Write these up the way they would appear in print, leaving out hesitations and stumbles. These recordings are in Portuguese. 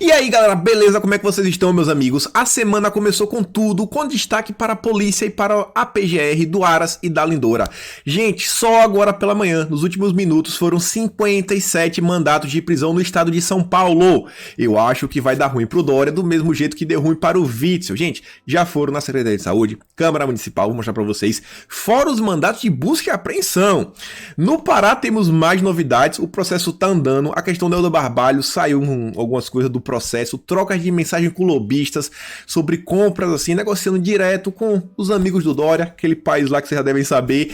E aí galera, beleza? Como é que vocês estão, meus amigos? A semana começou com tudo, com destaque para a polícia e para a PGR do Aras e da Lindora. Gente, só agora pela manhã, nos últimos minutos, foram 57 mandatos de prisão no estado de São Paulo. Eu acho que vai dar ruim pro Dória, do mesmo jeito que deu ruim para o Witzel. Gente, já foram na Secretaria de Saúde, Câmara Municipal, vou mostrar para vocês, fora os mandatos de busca e apreensão. No Pará temos mais novidades, o processo tá andando, a questão do Helder Barbalho saiu algumas coisas do processo, trocas de mensagem com lobistas sobre compras, assim, negociando direto com os amigos do Dória, aquele país lá que vocês já devem saber.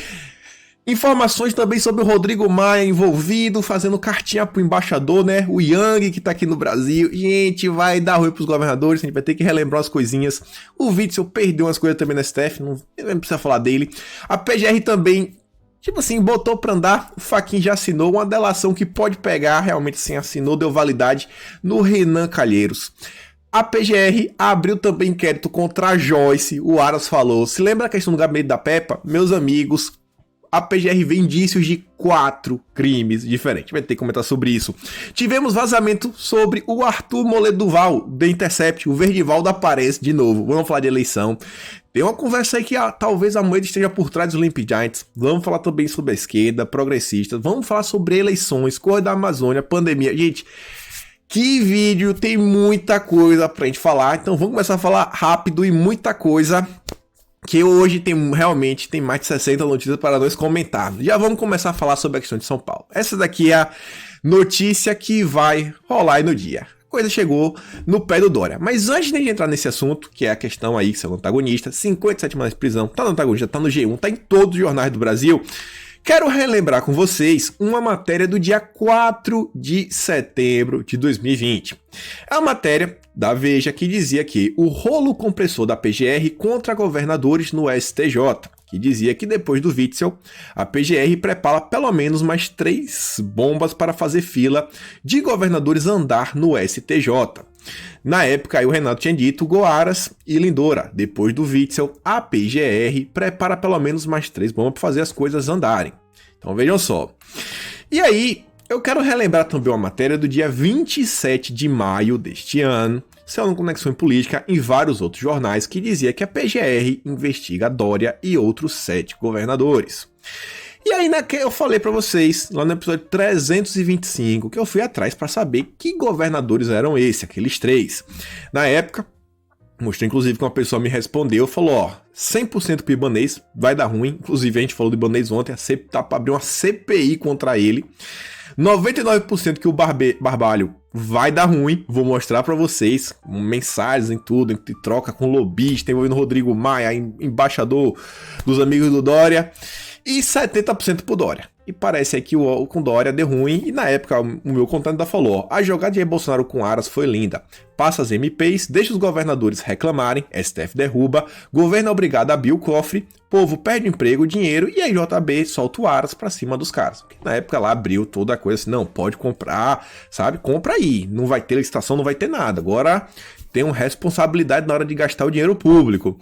Informações também sobre o Rodrigo Maia envolvido, fazendo cartinha pro embaixador, né? O Yang, que tá aqui no Brasil. Gente, vai dar ruim pros governadores, a gente vai ter que relembrar as coisinhas. O Witzel perdeu umas coisas também na STF, não precisa falar dele. A PGR também, tipo assim, botou pra andar, o Fachin já assinou uma delação que pode pegar, realmente assim, assinou, deu validade no Renan Calheiros. A PGR abriu também inquérito contra a Joyce, o Aras falou. Se lembra a questão do gabinete da Peppa? Meus amigos, a PGR vê indícios de 4 crimes diferentes. Vai ter que comentar sobre isso. Tivemos vazamento sobre o Arthur Moledo Duval, do Intercept. O Verdivaldo aparece de novo. Vamos falar de eleição. Tem uma conversa aí que talvez a Moeda esteja por trás dos Limp Giants. Vamos falar também sobre a esquerda, progressistas. Vamos falar sobre eleições, cor da Amazônia, pandemia. Gente, que vídeo, tem muita coisa pra gente falar. Então vamos começar a falar rápido e muita coisa, que hoje realmente tem mais de 60 notícias para nós comentarmos. Já vamos começar a falar sobre a questão de São Paulo. Essa daqui é a notícia que vai rolar aí no dia. A coisa chegou no pé do Dória. Mas antes de entrar nesse assunto, que é a questão aí, que é o antagonista, 57 mandatos de prisão, tá no antagonista, tá no G1, tá em todos os jornais do Brasil. Quero relembrar com vocês uma matéria do dia 4 de setembro de 2020. É a matéria da Veja que dizia que o rolo compressor da PGR contra governadores no STJ, que dizia que depois do Witzel, a PGR prepara pelo menos mais 3 bombas para fazer fila de governadores andar no STJ. Na época, aí o Renato tinha dito Goaras e Lindora. Depois do Witzel, a PGR prepara pelo menos mais 3 bombas para fazer as coisas andarem. Então vejam só. E aí, eu quero relembrar também uma matéria do dia 27 de maio deste ano, saiu no Conexão em Política em vários outros jornais, que dizia que a PGR investiga Dória e outros 7 governadores. E aí, eu falei pra vocês, lá no episódio 325, que eu fui atrás pra saber que governadores eram esses, aqueles 3. Na época, mostrei inclusive que uma pessoa me respondeu, falou, ó, 100% pro Ibanez, vai dar ruim. Inclusive a gente falou do Ibanez ontem, tá pra abrir uma CPI contra ele. 99% que o Barbalho vai dar ruim, vou mostrar pra vocês, mensagens em tudo, em troca com lobista, envolvendo Rodrigo Maia, embaixador dos amigos do Dória. E 70% pro Dória. E parece aí que o com Dória deu ruim. E na época o meu contato ainda falou, ó, a jogada de Bolsonaro com Aras foi linda. Passa as MPs, deixa os governadores reclamarem, STF derruba, governo é obrigado a abrir o cofre, povo perde emprego, dinheiro e aí JB solta o Aras pra cima dos caras. Porque na época lá abriu toda a coisa assim, não, pode comprar, sabe? Compra aí, não vai ter licitação, não vai ter nada. Agora tem uma responsabilidade na hora de gastar o dinheiro público.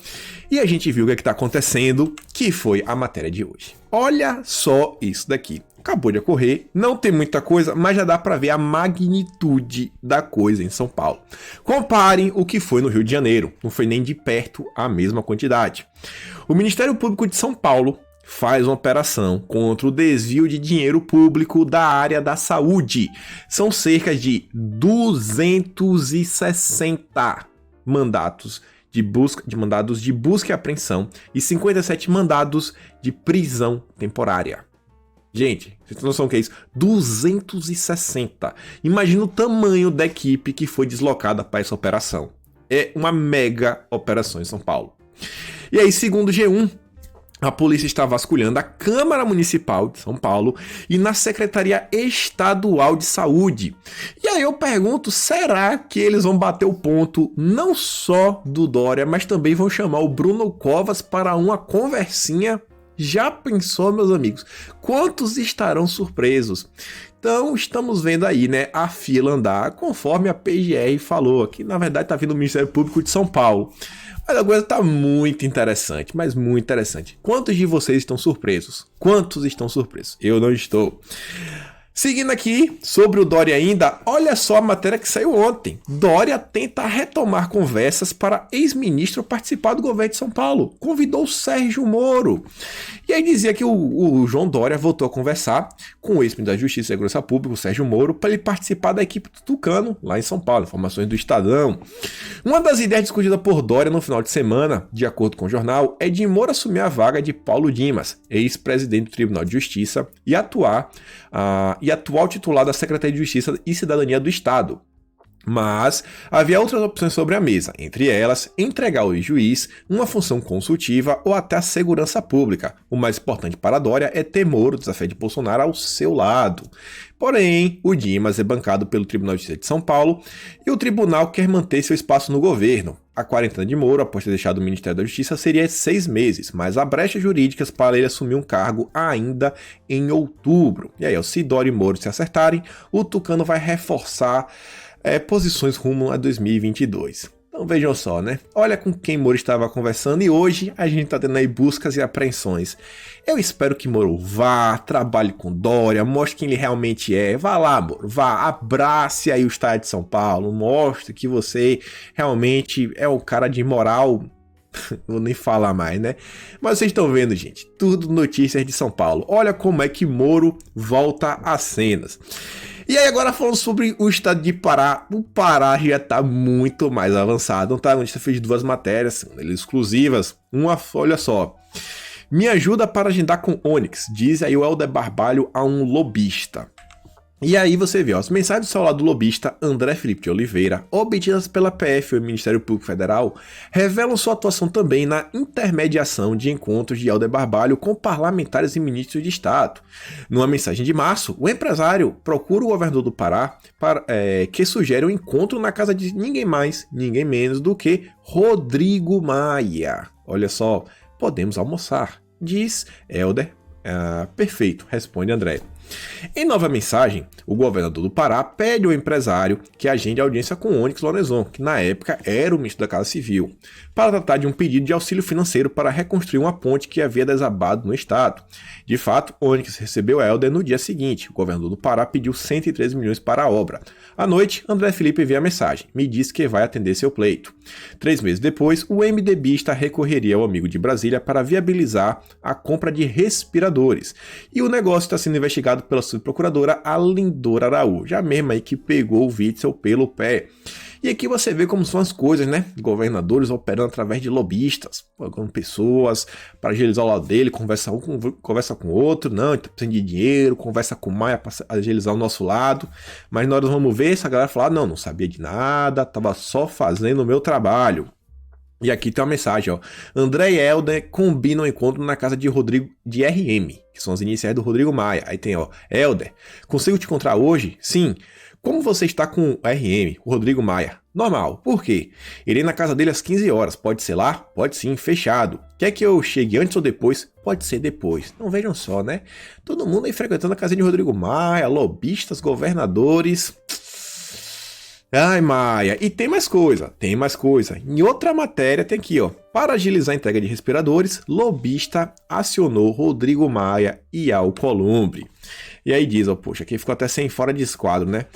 E a gente viu o que está acontecendo, que foi a matéria de hoje. Olha só isso daqui. Acabou de ocorrer, não tem muita coisa, mas já dá para ver a magnitude da coisa em São Paulo. Comparem o que foi no Rio de Janeiro, não foi nem de perto a mesma quantidade. O Ministério Público de São Paulo faz uma operação contra o desvio de dinheiro público da área da saúde. São cerca de 260 mandatos de busca e apreensão e 57 mandados de prisão temporária. Gente, vocês têm noção do que é isso? 260. Imagina o tamanho da equipe que foi deslocada para essa operação. É uma mega operação em São Paulo. E aí, segundo o G1, a polícia está vasculhando a Câmara Municipal de São Paulo e na Secretaria Estadual de Saúde. E aí eu pergunto, será que eles vão bater o ponto não só do Dória, mas também vão chamar o Bruno Covas para uma conversinha? Já pensou, meus amigos? Quantos estarão surpresos? Então, estamos vendo aí, né, a fila andar, conforme a PGR falou, que na verdade está vindo do Ministério Público de São Paulo. Mas a coisa está muito interessante, mas muito interessante. Quantos de vocês estão surpresos? Quantos estão surpresos? Eu não estou. Seguindo aqui, sobre o Dória ainda, olha só a matéria que saiu ontem. Dória tenta retomar conversas para ex-ministro participar do governo de São Paulo. Convidou o Sérgio Moro. E aí dizia que o João Dória voltou a conversar com o ex-ministro da Justiça e Segurança Pública, o Sérgio Moro, para ele participar da equipe do Tucano, lá em São Paulo. Informações do Estadão. Uma das ideias discutidas por Dória no final de semana, de acordo com o jornal, é de Moro assumir a vaga de Paulo Dimas, ex-presidente do Tribunal de Justiça, e atual titular da Secretaria de Justiça e Cidadania do Estado. Mas havia outras opções sobre a mesa, entre elas, entregar ao juiz uma função consultiva ou até a segurança pública. O mais importante para Dória é ter Moro, desafio de Bolsonaro, ao seu lado. Porém, o Dimas é bancado pelo Tribunal de Justiça de São Paulo e o tribunal quer manter seu espaço no governo. A quarentena de Moro, após ter deixado o Ministério da Justiça, seria 6 meses, mas há brechas jurídicas para ele assumir um cargo ainda em outubro. E aí, se Dória e Moro se acertarem, o Tucano vai reforçar posições rumo a 2022. Então vejam só, né? Olha com quem Moro estava conversando e hoje a gente está tendo aí buscas e apreensões. Eu espero que Moro vá, trabalhe com Dória, mostre quem ele realmente é. Vá lá, Moro, vá, abrace aí o estado de São Paulo, mostre que você realmente é o cara de moral. Vou nem falar mais, né? Mas vocês estão vendo, gente, tudo notícias de São Paulo. Olha como é que Moro volta às cenas. E aí agora falando sobre o estado de Pará, o Pará já está muito mais avançado, tá? A gente fez 2 matérias, exclusivas. Uma, olha só, me ajuda para agendar com Onyx, diz aí o Helder Barbalho a um lobista. E aí você vê, as mensagens do celular do lobista André Felipe de Oliveira, obtidas pela PF, o Ministério Público Federal, revelam sua atuação também na intermediação de encontros de Helder Barbalho com parlamentares e ministros de Estado. Numa mensagem de março, o empresário procura o governador do Pará que sugere um encontro na casa de ninguém mais, ninguém menos do que Rodrigo Maia. Olha só, podemos almoçar, diz Helder. Perfeito, responde André. Em nova mensagem, o governador do Pará pede ao empresário que agende audiência com Onyx Lorenzon, que na época era o ministro da Casa Civil, para tratar de um pedido de auxílio financeiro para reconstruir uma ponte que havia desabado no estado. De fato, Onyx recebeu Helder no dia seguinte. O governador do Pará pediu 113 milhões para a obra. À noite, André Felipe envia a mensagem. Me disse que vai atender seu pleito. 3 meses depois, o MDBista recorreria ao amigo de Brasília para viabilizar a compra de respiradores. E o negócio está sendo investigado pela subprocuradora Alindora Araújo, a mesma aí que pegou o Witzel pelo pé. E aqui você vê como são as coisas, né? Governadores operando através de lobistas, pagando pessoas para agilizar o lado dele, conversa com o outro, não, ele tá precisando de dinheiro, conversa com o Maia para agilizar o nosso lado, mas nós vamos ver essa galera falar, não sabia de nada, tava só fazendo o meu trabalho. E aqui tem uma mensagem, ó. André e Helder combinam um encontro na casa de Rodrigo de RM, que são as iniciais do Rodrigo Maia. Aí tem, ó, Helder, consigo te encontrar hoje? Sim. Como você está com o RM, o Rodrigo Maia? Normal. Por quê? Irei na casa dele às 15 horas. Pode ser lá? Pode sim, fechado. Quer que eu chegue antes ou depois? Pode ser depois. Não vejam só, né? Todo mundo aí frequentando a casa de Rodrigo Maia, lobistas, governadores. Ai, Maia. E tem mais coisa. Em outra matéria tem aqui, ó. Para agilizar a entrega de respiradores, lobista acionou Rodrigo Maia e Alcolumbre. E aí diz, ó, poxa, aqui ficou até sem fora de esquadro, né?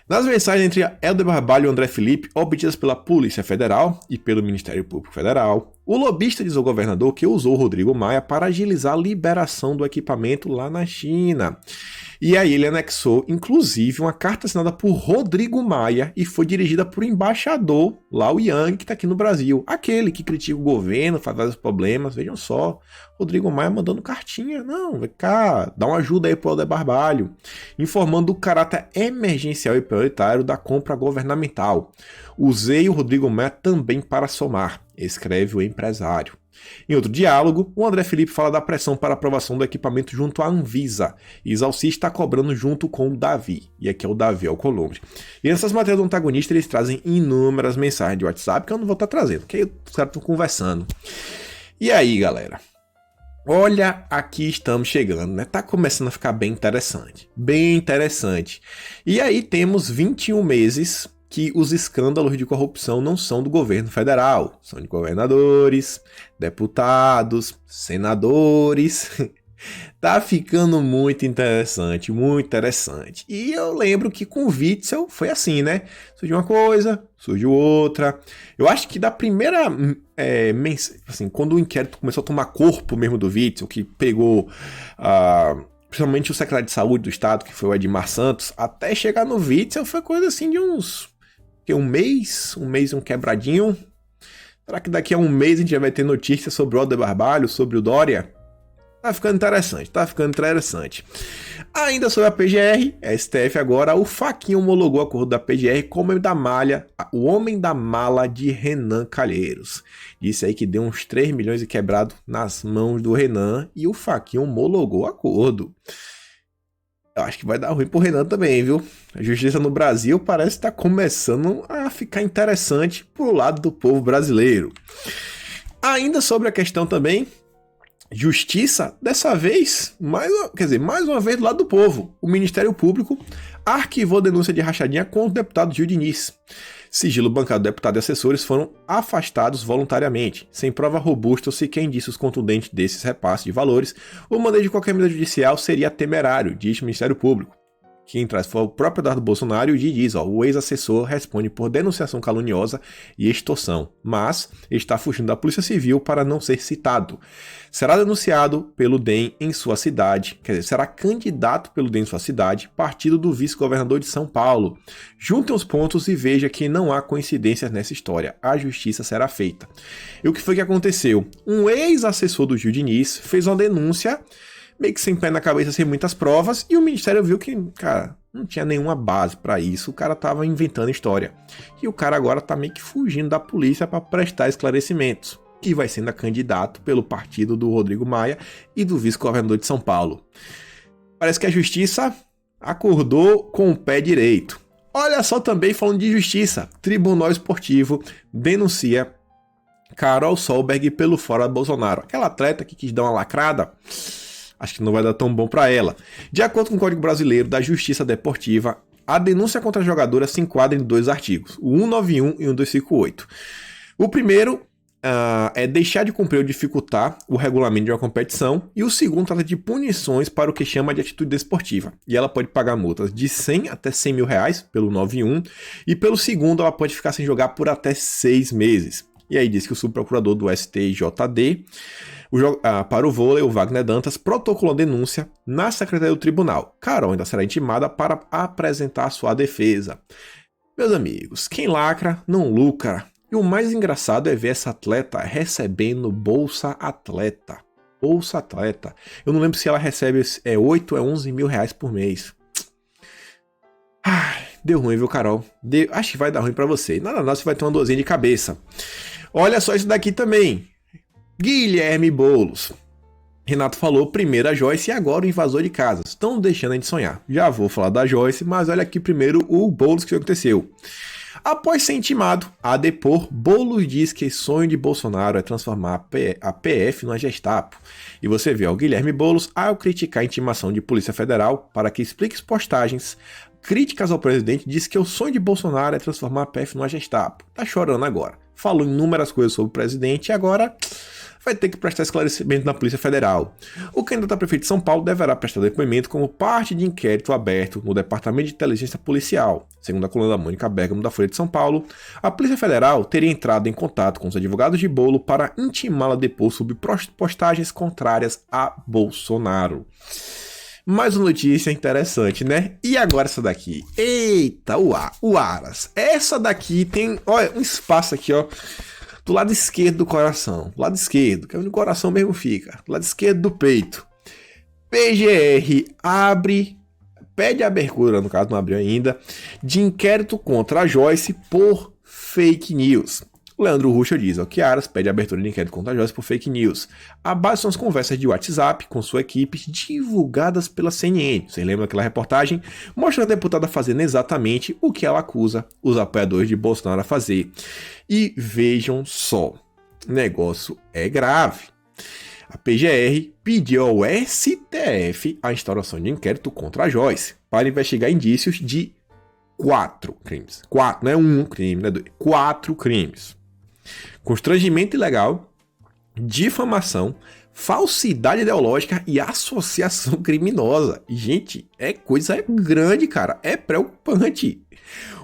Nas mensagens entre Helder Barbalho e André Felipe, obtidas pela Polícia Federal e pelo Ministério Público Federal, o lobista diz ao governador que usou Rodrigo Maia para agilizar a liberação do equipamento lá na China. E aí ele anexou, inclusive, uma carta assinada por Rodrigo Maia e foi dirigida por um embaixador, lá o Yang, que está aqui no Brasil. Aquele que critica o governo, faz vários problemas, vejam só. Rodrigo Maia mandando cartinha, não, vem cá, dá uma ajuda aí pro Helder Barbalho, informando o caráter emergencial e prioritário da compra governamental. Usei o Rodrigo Maia também para somar, escreve o empresário. Em outro diálogo, o André Felipe fala da pressão para aprovação do equipamento junto à Anvisa. Isalci está cobrando junto com o Davi. E aqui é o Davi Alcolumbre. E nessas matérias do antagonista, eles trazem inúmeras mensagens de WhatsApp que eu não vou estar trazendo, porque os caras estão conversando. E aí, galera? Olha, aqui estamos chegando, né? Tá começando a ficar bem interessante. Bem interessante. E aí temos 21 meses que os escândalos de corrupção não são do governo federal, são de governadores, deputados, senadores. Tá ficando muito interessante, muito interessante. E eu lembro que com o Witzel foi assim, né? Surgiu uma coisa, surgiu outra. Eu acho que da primeira, assim, quando o inquérito começou a tomar corpo mesmo do Witzel, que pegou principalmente o secretário de saúde do estado, que foi o Edmar Santos, até chegar no Witzel foi coisa assim de um mês e um quebradinho. Será que daqui a um mês a gente já vai ter notícias sobre o Helder Barbalho, sobre o Dória? Tá ficando interessante, tá ficando interessante. Ainda sobre a PGR, a STF agora, o Fachin homologou o acordo da PGR com o homem da mala de Renan Calheiros. Disse aí que deu uns 3 milhões e quebrado nas mãos do Renan e o Fachin homologou o acordo. Eu acho que vai dar ruim pro Renan também, viu? A justiça no Brasil parece estar começando a ficar interessante pro lado do povo brasileiro. Ainda sobre a questão também, justiça, dessa vez, mais uma vez do lado do povo. O Ministério Público arquivou denúncia de rachadinha contra o deputado Gil Diniz. Sigilo bancário do deputado e assessores foram afastados voluntariamente, sem prova robusta ou sequer indícios contundentes desses repasses de valores. O manejo de qualquer medida judicial seria temerário, diz o Ministério Público. Quem traz foi o próprio Eduardo Bolsonaro e diz, o ex-assessor responde por denunciação caluniosa e extorsão, mas está fugindo da Polícia Civil para não ser citado. Será denunciado pelo DEM em sua cidade, será candidato pelo DEM em sua cidade, partido do vice-governador de São Paulo. Juntem os pontos e veja que não há coincidências nessa história. A justiça será feita. E o que foi que aconteceu? Um ex-assessor do Gil Diniz fez uma denúncia meio que sem pé na cabeça, sem muitas provas, e o Ministério viu que, cara, não tinha nenhuma base pra isso, o cara tava inventando história. E o cara agora tá meio que fugindo da polícia para prestar esclarecimentos. E vai sendo candidato pelo partido do Rodrigo Maia e do vice-governador de São Paulo. Parece que a justiça acordou com o pé direito. Olha só também falando de justiça, Tribunal Esportivo denuncia Carol Solberg pelo fora Bolsonaro. Aquela atleta que quis dar uma lacrada, acho que não vai dar tão bom para ela. De acordo com o Código Brasileiro da Justiça Deportiva, a denúncia contra a jogadora se enquadra em 2 artigos, o 191 e o 1258. O primeiro é deixar de cumprir ou dificultar o regulamento de uma competição, e o segundo trata de punições para o que chama de atitude desportiva. E ela pode pagar multas de 100 até 100 mil reais pelo 91, e pelo segundo ela pode ficar sem jogar por até 6 meses. E aí diz que o subprocurador do STJD para o vôlei, o Wagner Dantas, protocolou a denúncia na Secretaria do Tribunal. Carol ainda será intimada para apresentar sua defesa. Meus amigos, quem lacra não lucra. E o mais engraçado é ver essa atleta recebendo Bolsa Atleta. Bolsa Atleta. Eu não lembro se ela recebe 8 ou 11 mil reais por mês. Ai, deu ruim, viu, Carol? Acho que vai dar ruim pra você. Nada, não, você vai ter uma dorzinha de cabeça. Olha só isso daqui também. Guilherme Boulos. Renato falou primeiro a Joyce e agora o invasor de casas. Estão deixando a gente sonhar. Já vou falar da Joyce, mas olha aqui primeiro o Boulos que aconteceu. Após ser intimado a depor, Boulos diz que sonho de Bolsonaro é transformar a PF numa Gestapo. E você vê o Guilherme Boulos, ao criticar a intimação de Polícia Federal para que explique postagens críticas ao presidente, disse que o sonho de Bolsonaro é transformar a PF numa Gestapo. Tá chorando agora. Falou inúmeras coisas sobre o presidente e agora vai ter que prestar esclarecimento na Polícia Federal. O candidato a prefeito de São Paulo deverá prestar depoimento como parte de inquérito aberto no Departamento de Inteligência Policial. Segundo a coluna da Mônica Bergamo da Folha de São Paulo, a Polícia Federal teria entrado em contato com os advogados de Bolo para intimá-la a depor sobre postagens contrárias a Bolsonaro. Mais uma notícia interessante, né? E agora essa daqui? Eita, o Aras. Essa daqui tem, olha, um espaço aqui, ó, do lado esquerdo do coração. Do lado esquerdo, que é onde o coração mesmo fica. Do lado esquerdo do peito. PGR pede abertura, no caso não abriu ainda, de inquérito contra a Joyce por fake news. O Leandro Ruschel diz que Aras pede abertura de inquérito contra a Joyce por fake news. A base são as conversas de WhatsApp com sua equipe divulgadas pela CNN. Vocês lembram daquela reportagem? Mostra a deputada fazendo exatamente o que ela acusa os apoiadores de Bolsonaro a fazer. E vejam só, o negócio é grave. A PGR pediu ao STF a instauração de inquérito contra a Joyce para investigar indícios de 4 crimes. 4, não é um crime, não é 2. 4 crimes. Constrangimento ilegal, difamação, falsidade ideológica e associação criminosa. Gente, é coisa grande, cara. É preocupante.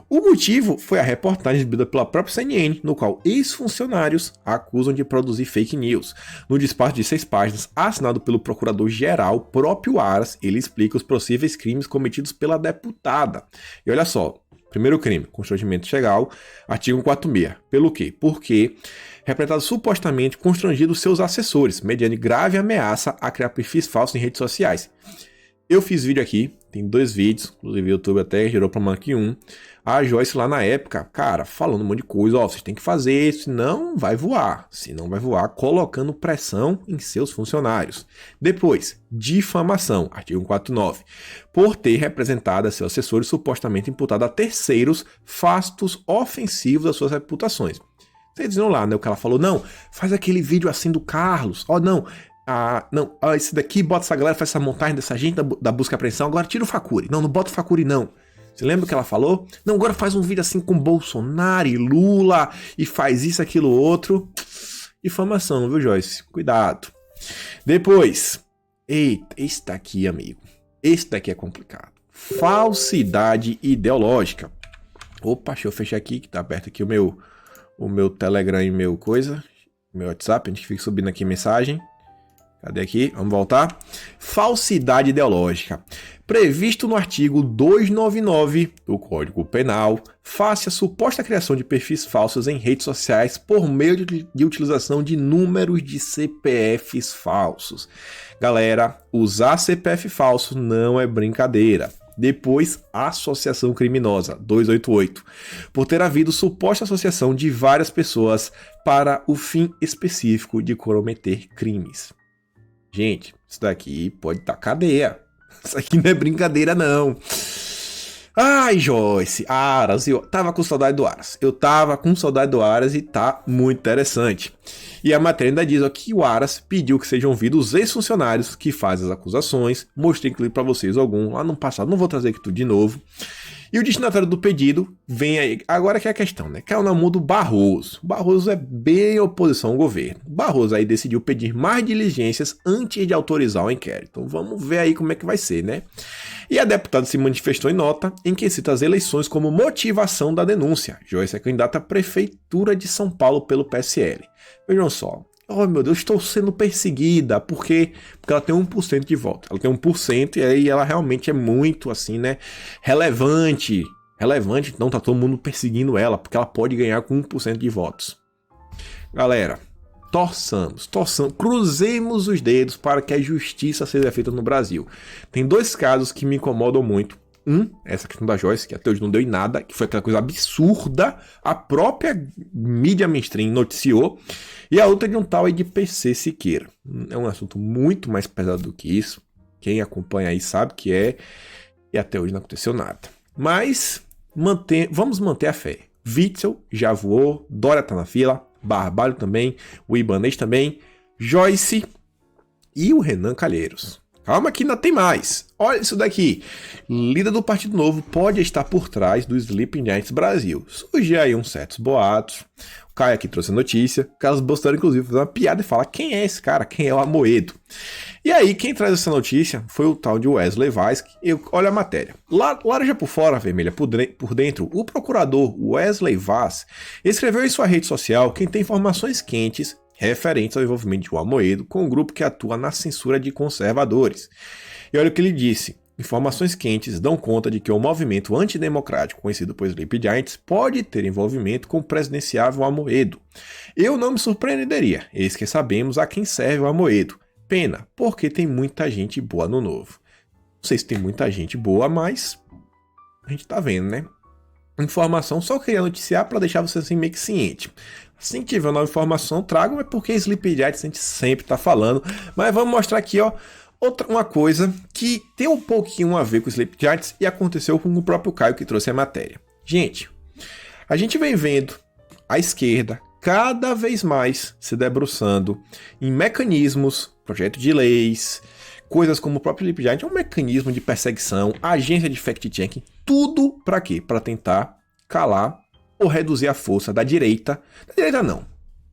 O motivo foi a reportagem exibida pela própria CNN, no qual ex-funcionários acusam de produzir fake news. No despacho de 6 páginas, assinado pelo procurador-geral próprio Aras, ele explica os possíveis crimes cometidos pela deputada. E olha só, primeiro crime, constrangimento ilegal, artigo 146. Pelo quê? Porque representado supostamente constrangido seus assessores, mediante grave ameaça a criar perfis falsos em redes sociais. Eu fiz vídeo aqui, tem 2 vídeos, inclusive o YouTube até gerou para Monkey 1. A Joyce lá na época, cara, falando um monte de coisa, ó, vocês têm que fazer, senão vai voar. Senão vai voar, colocando pressão em seus funcionários. Depois, difamação, artigo 149. Por ter representado a seus assessores supostamente imputado a terceiros fatos ofensivos às suas reputações. Vocês viram lá, né, o que ela falou, não, faz aquele vídeo assim do Carlos, ó, não, esse daqui, bota essa galera, faz essa montagem dessa gente da busca e apreensão, agora tira o Facuri. Não bota o Facuri não. Você lembra o que ela falou? Não, agora faz um vídeo assim com Bolsonaro e Lula e faz isso, aquilo, outro. Difamação, viu, Joyce? Cuidado. Depois, eita, esse daqui, amigo. Esse daqui é complicado. Falsidade ideológica. Opa, deixa eu fechar aqui, que tá aberto aqui o meu Telegram e meu WhatsApp, a gente fica subindo aqui mensagem. Cadê aqui? Vamos voltar. Falsidade ideológica. Previsto no artigo 299 do Código Penal, face a suposta criação de perfis falsos em redes sociais por meio de utilização de números de CPFs falsos. Galera, usar CPF falso não é brincadeira. Depois, associação criminosa, 288. Por ter havido suposta associação de várias pessoas para o fim específico de cometer crimes. Gente, isso daqui pode dar cadeia. Isso aqui não é brincadeira, não. Ai, Joyce, Aras, eu tava com saudade do Aras. Eu tava com saudade do Aras e tá muito interessante. E a matéria ainda diz ó, que o Aras pediu que sejam ouvidos os ex-funcionários que fazem as acusações. Mostrei inclusive para vocês algum lá no passado, não vou trazer aqui tudo de novo. E o destinatário do pedido vem aí. Agora que é a questão, né? Que é o nome do Barroso. O Barroso é bem oposição ao governo. O Barroso aí decidiu pedir mais diligências antes de autorizar o inquérito. Então vamos ver aí como é que vai ser, né? E a deputada se manifestou em nota em que cita as eleições como motivação da denúncia. Joyce é candidata à Prefeitura de São Paulo pelo PSL. Vejam só. Oh, meu Deus, estou sendo perseguida. Por quê? Porque ela tem 1% de voto. Ela tem 1% e aí ela realmente é muito, assim, né? Relevante. Então tá todo mundo perseguindo ela, porque ela pode ganhar com 1% de votos. Galera, torçamos, cruzemos os dedos para que a justiça seja feita no Brasil. Tem 2 casos que me incomodam muito. Essa questão da Joyce, que até hoje não deu em nada, que foi aquela coisa absurda, a própria mídia mainstream noticiou, e a outra de um tal aí de PC Siqueira. É um assunto muito mais pesado do que isso, quem acompanha aí sabe que é, e até hoje não aconteceu nada. Mas vamos manter a fé. Witzel já voou, Dória tá na fila, Barbalho também, o Ibanez também, Joyce e o Renan Calheiros. Calma que ainda tem mais. Olha isso daqui. Líder do Partido Novo pode estar por trás do Sleeping Giants Brasil. Surge aí uns certos boatos. O Caio aqui trouxe a notícia. Carlos Bolsonaro, inclusive, fez uma piada e fala: quem é esse cara? Quem é o Amoedo? E aí, quem traz essa notícia foi o tal de Wesley Vaz. Olha a matéria. Laranja por fora, vermelha por dentro. O procurador Wesley Vaz escreveu em sua rede social que tem informações quentes referentes ao envolvimento de João Amoedo com um grupo que atua na censura de conservadores. E olha o que ele disse. Informações quentes dão conta de que o movimento antidemocrático conhecido por Sleeping Giants pode ter envolvimento com o presidenciável Amoedo. Eu não me surpreenderia, eis que sabemos a quem serve o Amoedo. Pena, porque tem muita gente boa no Novo. Não sei se tem muita gente boa, mas a gente tá vendo, né? Informação, só queria noticiar para deixar você assim meio que ciente. Assim que tiver uma nova informação, tragam, é porque Sleeping Giants a gente sempre tá falando. Mas vamos mostrar aqui, ó, uma coisa que tem um pouquinho a ver com Sleeping Giants e aconteceu com o próprio Caio que trouxe a matéria. Gente, a gente vem vendo a esquerda cada vez mais se debruçando em mecanismos, projeto de leis, coisas como o próprio Sleeping Giants, é um mecanismo de perseguição, agência de fact-checking, tudo para quê? Para tentar calar ou reduzir a força da direita não,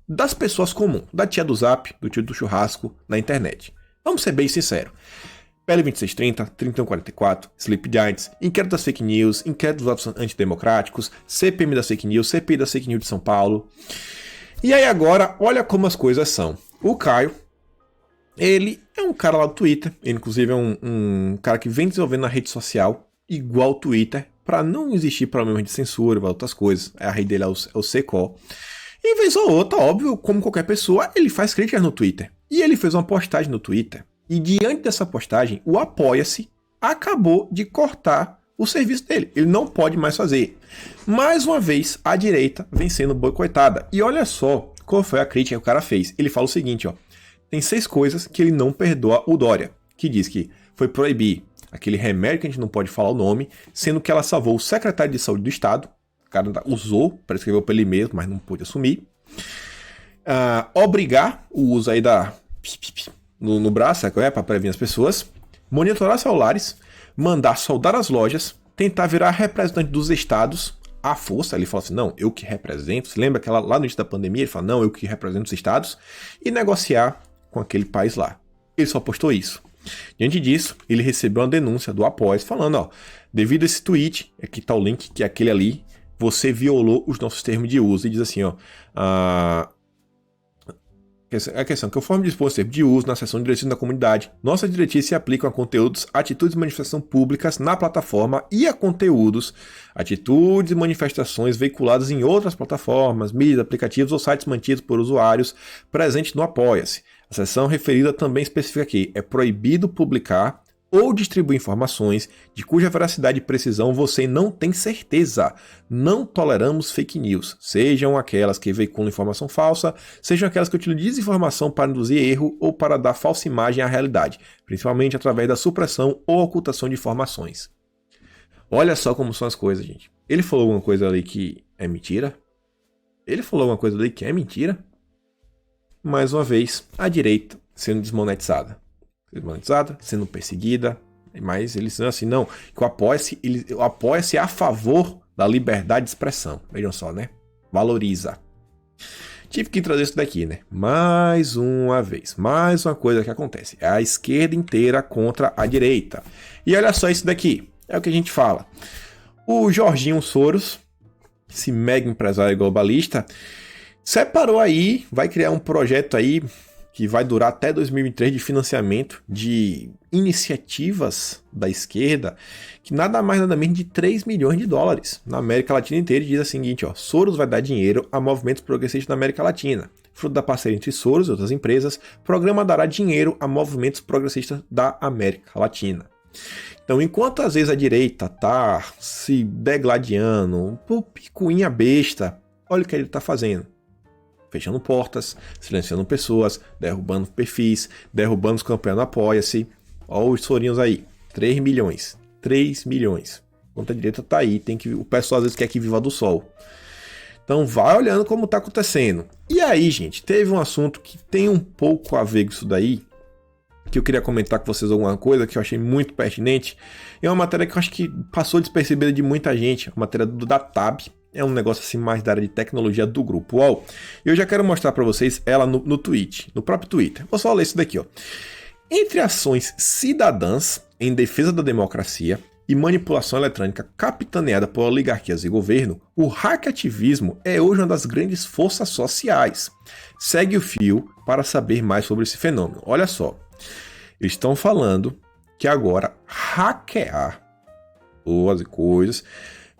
das pessoas comuns, da tia do Zap, do tio do churrasco, na internet. Vamos ser bem sinceros. PL 2630, 3144, Sleep Giants, inquérito das fake news, inquérito dos atos antidemocráticos, CPM das fake news, CPI das fake news de São Paulo. E aí agora, olha como as coisas são. O Caio, ele é um cara lá do Twitter, ele inclusive é um cara que vem desenvolvendo na rede social, igual o Twitter, para não existir problemas de censura e outras coisas. A rede dele é o Secó. E vez ou outra, óbvio, como qualquer pessoa, ele faz críticas no Twitter. E ele fez uma postagem no Twitter. E diante dessa postagem, o Apoia-se acabou de cortar o serviço dele. Ele não pode mais fazer. Mais uma vez, a direita vem sendo boicotada. E olha só qual foi a crítica que o cara fez. Ele fala o seguinte, ó. Tem 6 coisas que ele não perdoa o Dória. Que diz que foi proibir aquele remédio que a gente não pode falar o nome, sendo que ela salvou o secretário de saúde do estado. O cara usou, para escrever para ele mesmo, mas não pôde assumir. Obrigar o uso aí no braço, para prevenir as pessoas, monitorar celulares, mandar soldar as lojas, tentar virar representante dos estados à força. Ele fala assim, não, eu que represento. Você lembra que lá no início da pandemia ele fala, não, eu que represento os estados, e negociar com aquele país lá. Ele só postou isso. Diante disso, ele recebeu uma denúncia do Apoia falando, ó, devido a esse tweet, aqui tá o link, que é aquele ali, você violou os nossos termos de uso. E diz assim, ó, a questão que conforme dispõe o termo de uso na seção de direitos da comunidade, nossas diretrizes se aplicam a conteúdos, atitudes e manifestações públicas na plataforma e a conteúdos, atitudes e manifestações veiculadas em outras plataformas, mídias, aplicativos ou sites mantidos por usuários presentes no Apoia-se. A seção referida também especifica que é proibido publicar ou distribuir informações de cuja veracidade e precisão você não tem certeza. Não toleramos fake news, sejam aquelas que veiculam informação falsa, sejam aquelas que utilizam desinformação para induzir erro ou para dar falsa imagem à realidade, principalmente através da supressão ou ocultação de informações. Olha só como são as coisas, gente. Ele falou alguma coisa ali que é mentira? Ele falou alguma coisa ali que é mentira? Mais uma vez, a direita sendo desmonetizada, sendo perseguida, mas eles dizem assim, não, que o Apoia-se é a favor da liberdade de expressão. Vejam só, né? Valoriza. Tive que trazer isso daqui, né? Mais uma vez, mais uma coisa que acontece. É a esquerda inteira contra a direita. E olha só isso daqui, é o que a gente fala. O Jorginho Soros, esse mega empresário globalista, separou aí, vai criar um projeto aí que vai durar até 2023 de financiamento de iniciativas da esquerda, que nada mais nada menos de 3 milhões de dólares na América Latina inteira. E diz o seguinte, ó, Soros vai dar dinheiro a movimentos progressistas na América Latina. Fruto da parceria entre Soros e outras empresas, o programa dará dinheiro a movimentos progressistas da América Latina. Então, enquanto às vezes a direita tá se degladiando, por picuinha besta, olha o que ele tá fazendo. Fechando portas, silenciando pessoas, derrubando perfis, derrubando os campeões no Apoia-se. Olha os sorinhos aí. 3 milhões. 3 milhões. Enquanto a direita tá aí, o pessoal às vezes quer que viva do sol. Então vai olhando como tá acontecendo. E aí, gente, teve um assunto que tem um pouco a ver com isso daí, que eu queria comentar com vocês alguma coisa que eu achei muito pertinente. É uma matéria que eu acho que passou despercebida de muita gente. A matéria da TAB. É um negócio assim mais da área de tecnologia do grupo UOL. Eu já quero mostrar para vocês ela no tweet, no próprio Twitter. Vou só ler isso daqui, ó. Entre ações cidadãs em defesa da democracia e manipulação eletrônica capitaneada por oligarquias e governo, o hackativismo é hoje uma das grandes forças sociais. Segue o fio para saber mais sobre esse fenômeno. Olha só, eles estão falando que agora hackear as coisas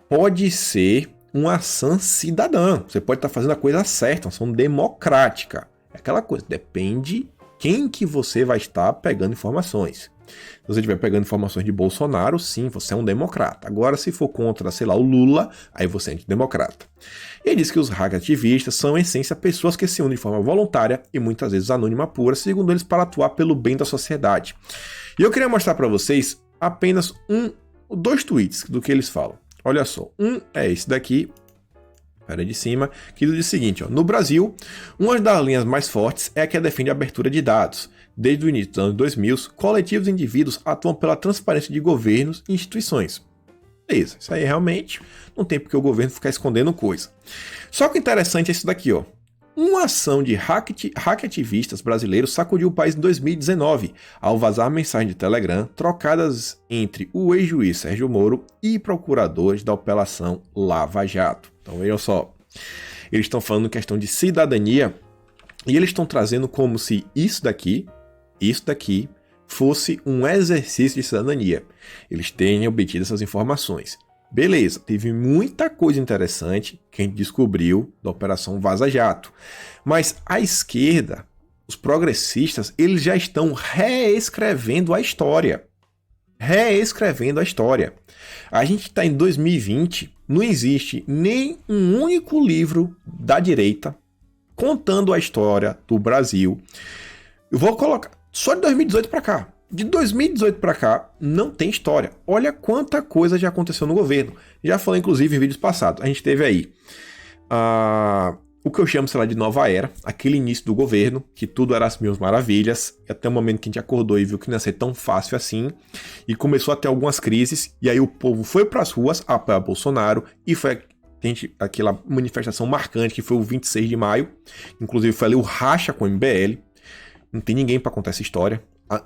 pode ser uma ação cidadã. Você pode estar fazendo a coisa certa, uma ação democrática. É aquela coisa, depende quem que você vai estar pegando informações. Se você estiver pegando informações de Bolsonaro, sim, você é um democrata. Agora, se for contra, sei lá, o Lula, aí você é antidemocrata. E ele diz que os hackativistas são, em essência, pessoas que se unem de forma voluntária e muitas vezes anônima pura, segundo eles, para atuar pelo bem da sociedade. E eu queria mostrar para vocês apenas 2 tweets do que eles falam. Olha só, é esse daqui, era de cima, que diz o seguinte, ó, no Brasil, uma das linhas mais fortes é a que defende a abertura de dados. Desde o início dos anos 2000, coletivos e indivíduos atuam pela transparência de governos e instituições. Beleza, isso aí realmente não tem porque o governo ficar escondendo coisa. Só que o interessante é isso daqui, ó. Uma ação de hackativistas brasileiros sacudiu o país em 2019, ao vazar mensagens de Telegram trocadas entre o ex-juiz Sérgio Moro e procuradores da Operação Lava Jato. Então vejam só, eles estão falando questão de cidadania e eles estão trazendo como se isso daqui fosse um exercício de cidadania. Eles tenham obtido essas informações. Beleza, teve muita coisa interessante que a gente descobriu da Operação Vaza Jato. Mas a esquerda, os progressistas, eles já estão reescrevendo a história. A gente está em 2020, não existe nem um único livro da direita contando a história do Brasil. Eu vou colocar só de 2018 para cá. De 2018 para cá, não tem história. Olha quanta coisa já aconteceu no governo. Já falei, inclusive, em vídeos passados. A gente teve aí o que eu chamo, sei lá, de nova era. Aquele início do governo, que tudo era as mil maravilhas. Até o momento que a gente acordou e viu que não ia ser tão fácil assim. E começou a ter algumas crises. E aí o povo foi para as ruas apoiar Bolsonaro. E foi aquela manifestação marcante que foi o 26 de maio. Inclusive foi ali o racha com o MBL. Não tem ninguém para contar essa história. A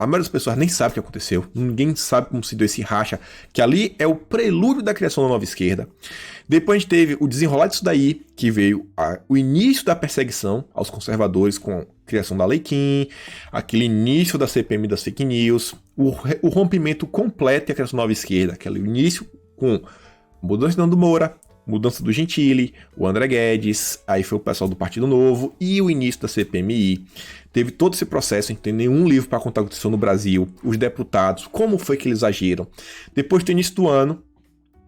maioria das pessoas nem sabe o que aconteceu. Ninguém sabe como se deu esse racha. Que ali é o prelúdio da criação da nova esquerda. Depois a gente teve o desenrolar disso daí, que veio o início da perseguição aos conservadores com a criação da Lei Kim, aquele início da CPMI das fake news, o rompimento completo e a criação da nova esquerda, aquele início com mudança de Nando Moura, mudança do Gentili, o André Guedes, aí foi o pessoal do Partido Novo e o início da CPMI. Teve todo esse processo, não tem nenhum livro para contar o que aconteceu no Brasil, os deputados, como foi que eles agiram. Depois do início do ano,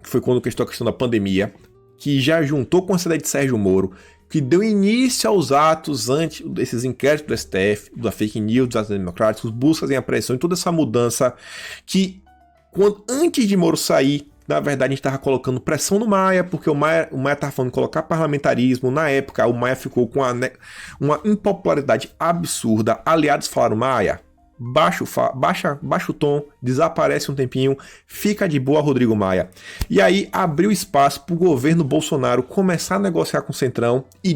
que foi quando a questão da pandemia, que já juntou com a saída de Sérgio Moro, que deu início aos atos antes desses inquéritos do STF, da fake news, dos atos democráticos, buscas em apreensão e toda essa mudança que, antes de Moro sair, na verdade, a gente estava colocando pressão no Maia, porque o Maia estava falando de colocar parlamentarismo. Na época, o Maia ficou com uma impopularidade absurda. Aliados falaram, Maia, baixa o tom, desaparece um tempinho, fica de boa, Rodrigo Maia. E aí abriu espaço para o governo Bolsonaro começar a negociar com o Centrão e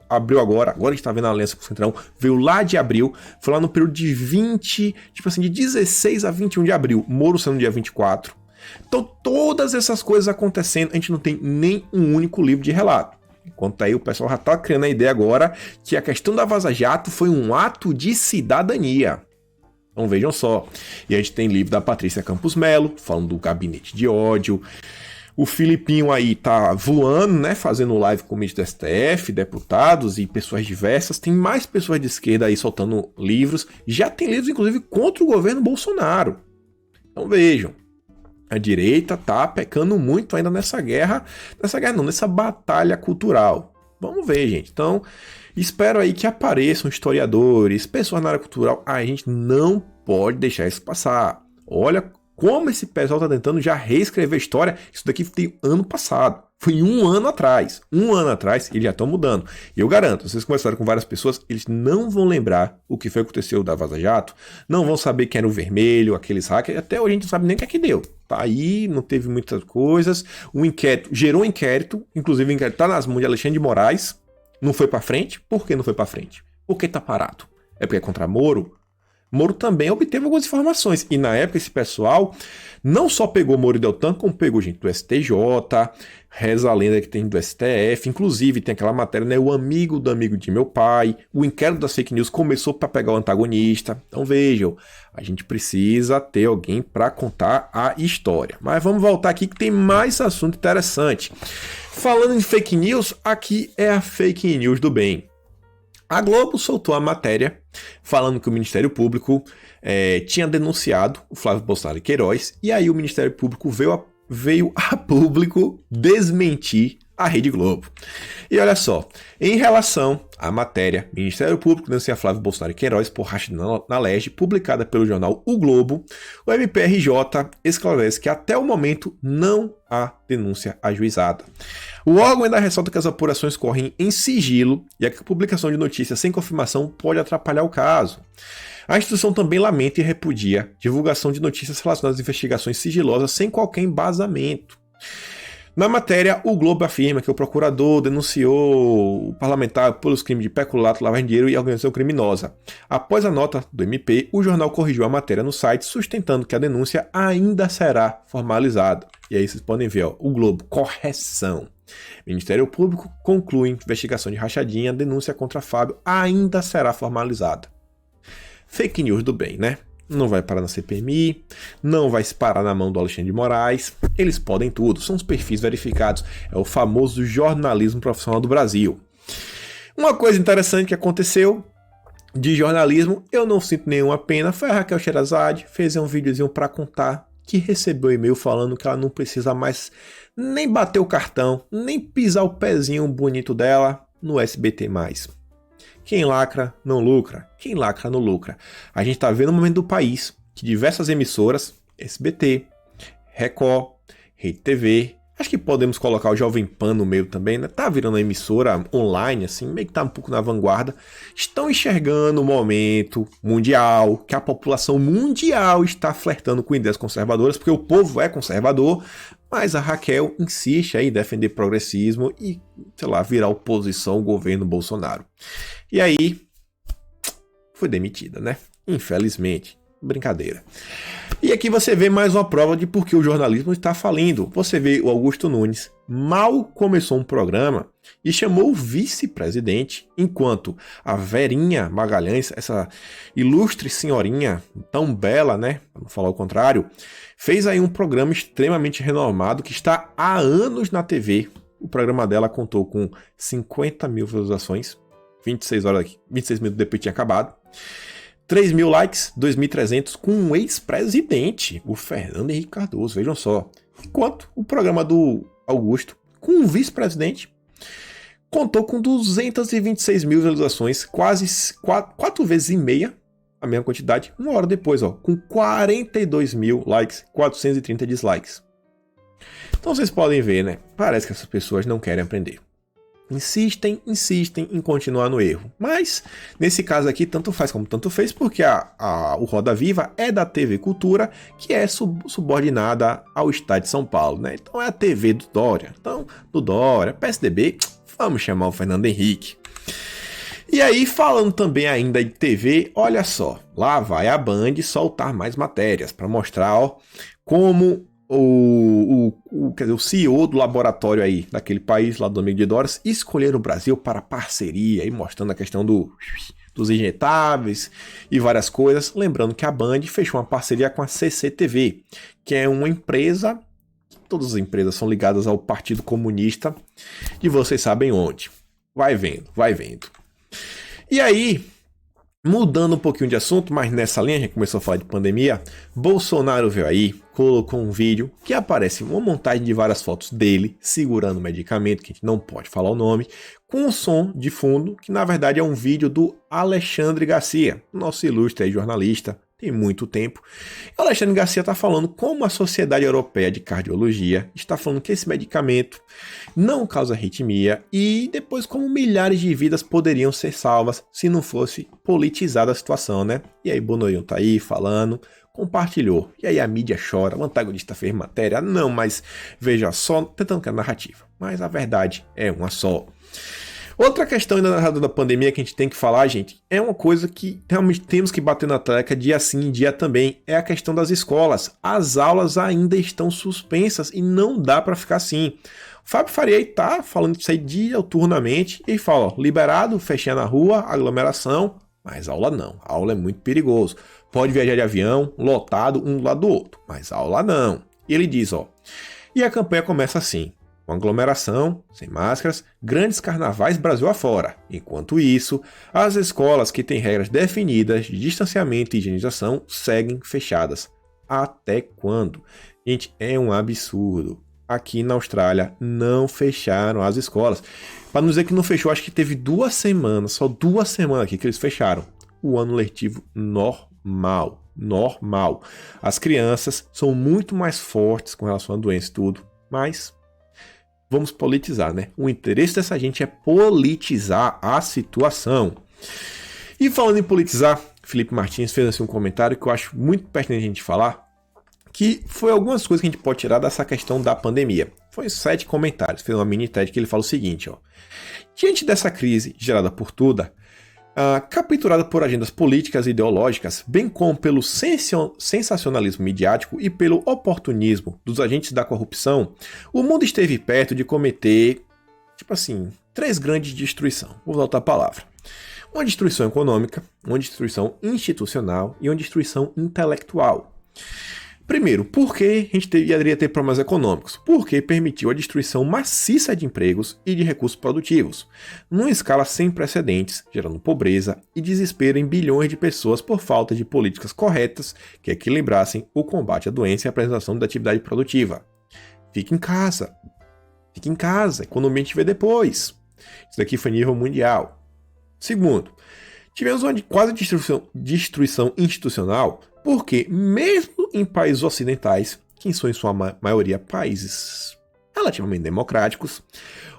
abriu agora a gente tá vendo a aliança com o Centrão, veio lá de abril, foi lá no período de de 16 a 21 de abril, Moro sendo dia 24. Então, todas essas coisas acontecendo, a gente não tem nem um único livro de relato. Enquanto aí o pessoal já tá criando a ideia agora que a questão da Vaza Jato foi um ato de cidadania. Então vejam só. E a gente tem livro da Patrícia Campos Melo, falando do gabinete de ódio. O Filipinho aí tá voando, né? Fazendo live com o ministro do STF, deputados e pessoas diversas. Tem mais pessoas de esquerda aí soltando livros. Já tem livros, inclusive, contra o governo Bolsonaro. Então vejam. A direita tá pecando muito ainda nessa batalha cultural. Vamos ver, gente. Então, espero aí que apareçam historiadores, pessoas na área cultural. A gente não pode deixar isso passar. Olha como esse pessoal tá tentando já reescrever a história. Isso daqui foi ano passado. Foi um ano atrás. Um ano atrás, eles já estão mudando. E eu garanto, vocês conversaram com várias pessoas, eles não vão lembrar o que foi que aconteceu da Vaza Jato, não vão saber quem era o vermelho, aqueles hackers, até hoje a gente não sabe nem o que é que deu. Tá aí, não teve muitas coisas. O inquérito gerou um inquérito, inclusive o inquérito tá nas mãos de Alexandre de Moraes, não foi pra frente. Por que não foi pra frente? Por que tá parado? É porque é contra Moro? Moro também obteve algumas informações. E na época esse pessoal não só pegou Moro e Deltan, como pegou gente do STJ, reza a lenda que tem do STF. Inclusive tem aquela matéria, né? O amigo do amigo de meu pai. O inquérito das fake news começou para pegar o antagonista. Então vejam, a gente precisa ter alguém para contar a história. Mas vamos voltar aqui que tem mais assunto interessante. Falando em fake news, aqui é a fake news do bem. A Globo soltou a matéria falando que o Ministério Público tinha denunciado o Flávio Bolsonaro e Queiroz, e aí o Ministério Público veio a público desmentir a Rede Globo. E olha só, em relação à matéria, Ministério Público denuncia Flávio Bolsonaro e Queiroz por racha na Leste, publicada pelo jornal O Globo, o MPRJ esclarece que até o momento não há denúncia ajuizada. O órgão ainda ressalta que as apurações correm em sigilo e a publicação de notícias sem confirmação pode atrapalhar o caso. A instituição também lamenta e repudia divulgação de notícias relacionadas às investigações sigilosas sem qualquer embasamento. Na matéria, o Globo afirma que o procurador denunciou o parlamentar pelos crimes de peculato, lavagem de dinheiro e organização criminosa. Após a nota do MP, o jornal corrigiu a matéria no site, sustentando que a denúncia ainda será formalizada. E aí vocês podem ver, ó, o Globo, correção. Ministério Público conclui investigação de rachadinha, denúncia contra Fábio ainda será formalizada. Fake news do bem, né? Não vai parar na CPMI, não vai se parar na mão do Alexandre de Moraes, eles podem tudo, são os perfis verificados, é o famoso jornalismo profissional do Brasil. Uma coisa interessante que aconteceu de jornalismo, eu não sinto nenhuma pena, foi a Raquel Sherazade, fez um videozinho para contar que recebeu e-mail falando que ela não precisa mais nem bater o cartão, nem pisar o pezinho bonito dela no SBT+. Quem lacra, não lucra. Quem lacra, não lucra. A gente tá vendo no momento do país que diversas emissoras, SBT, Record, Rede TV, acho que podemos colocar o Jovem Pan no meio também, né? Tá virando uma emissora online, assim, meio que tá um pouco na vanguarda. Estão enxergando o momento mundial, que a população mundial está flertando com ideias conservadoras, porque o povo é conservador, mas a Raquel insiste aí em defender progressismo e, sei lá, virar oposição ao governo Bolsonaro. E aí, foi demitida, né? Infelizmente. Brincadeira. E aqui você vê mais uma prova de por que o jornalismo está falindo. Você vê o Augusto Nunes mal começou um programa e chamou o vice-presidente, enquanto a Verinha Magalhães, essa ilustre senhorinha, tão bela, né? Para não falar o contrário, fez aí um programa extremamente renomado que está há anos na TV. O programa dela contou com 50 mil visualizações, 26 minutos depois tinha acabado. 3 mil likes, 2.300 com um ex-presidente, o Fernando Henrique Cardoso, vejam só. Enquanto o programa do Augusto, com um vice-presidente, contou com 226 mil visualizações, quase 4 vezes e meia, a mesma quantidade, uma hora depois, ó, com 42 mil likes, 430 dislikes. Então vocês podem ver, né? Parece que essas pessoas não querem aprender. Insistem em continuar no erro. Mas, nesse caso aqui, tanto faz como tanto fez, porque o Roda Viva é da TV Cultura, que é subordinada ao Estado de São Paulo, né? Então é a TV do Dória. Então, do Dória, PSDB, vamos chamar o Fernando Henrique. E aí, falando também ainda de TV, olha só, lá vai a Band soltar mais matérias para mostrar, ó, como quer dizer, o CEO do laboratório aí daquele país lá do amigo de Doris escolher o Brasil para parceria e mostrando a questão dos injetáveis e várias coisas. Lembrando que a Band fechou uma parceria com a CCTV, que é uma empresa, todas as empresas são ligadas ao Partido Comunista e vocês sabem onde. Vai vendo. E aí, mudando um pouquinho de assunto, mas nessa linha a gente começou a falar de pandemia, Bolsonaro veio aí, colocou um vídeo que aparece uma montagem de várias fotos dele segurando um medicamento, que a gente não pode falar o nome, com um som de fundo, que na verdade é um vídeo do Alexandre Garcia, nosso ilustre jornalista, tem muito tempo. O Alexandre Garcia está falando como a Sociedade Europeia de Cardiologia está falando que esse medicamento não causa arritmia e depois como milhares de vidas poderiam ser salvas se não fosse politizada a situação, né? E aí Bonoion tá aí falando, compartilhou. E aí a mídia chora, o antagonista fez matéria. Não, mas veja só, tentando criar narrativa. Mas a verdade é uma só. Outra questão ainda na da pandemia que a gente tem que falar, gente, é uma coisa que realmente temos que bater na tecla dia sim, dia também, é a questão das escolas. As aulas ainda estão suspensas e não dá para ficar assim. O Fábio Faria tá falando isso aí diuturnamente e fala, ó, liberado, fechinha na rua, aglomeração, mas aula não. A aula é muito perigoso. Pode viajar de avião, lotado, um do lado do outro, mas aula não. E ele diz, ó, e a campanha começa assim. Com aglomeração, sem máscaras, grandes carnavais Brasil afora. Enquanto isso, as escolas que têm regras definidas de distanciamento e higienização seguem fechadas. Até quando? Gente, é um absurdo. Aqui na Austrália não fecharam as escolas. Para não dizer que não fechou, acho que teve 2 semanas, só 2 semanas aqui que eles fecharam. O ano letivo normal. As crianças são muito mais fortes com relação à doença e tudo, mas vamos politizar, né? O interesse dessa gente é politizar a situação. E falando em politizar, Felipe Martins fez assim um comentário que eu acho muito pertinente a gente falar, que foi algumas coisas que a gente pode tirar dessa questão da pandemia. Foi 7 comentários, fez uma mini TED que ele fala o seguinte, ó. Diante dessa crise gerada por toda, capturada por agendas políticas e ideológicas, bem como pelo sensacionalismo midiático e pelo oportunismo dos agentes da corrupção, o mundo esteve perto de cometer, 3 grandes destruições. Vou voltar a palavra. Uma destruição econômica, uma destruição institucional e uma destruição intelectual. Primeiro, por que a gente deveria ter problemas econômicos? Porque permitiu a destruição maciça de empregos e de recursos produtivos, numa escala sem precedentes, gerando pobreza e desespero em bilhões de pessoas por falta de políticas corretas que equilibrassem o combate à doença e a preservação da atividade produtiva. Fique em casa, economia a gente vê depois. Isso daqui foi nível mundial. Segundo, tivemos uma quase destruição institucional, porque mesmo em países ocidentais, que são em sua maioria países relativamente democráticos,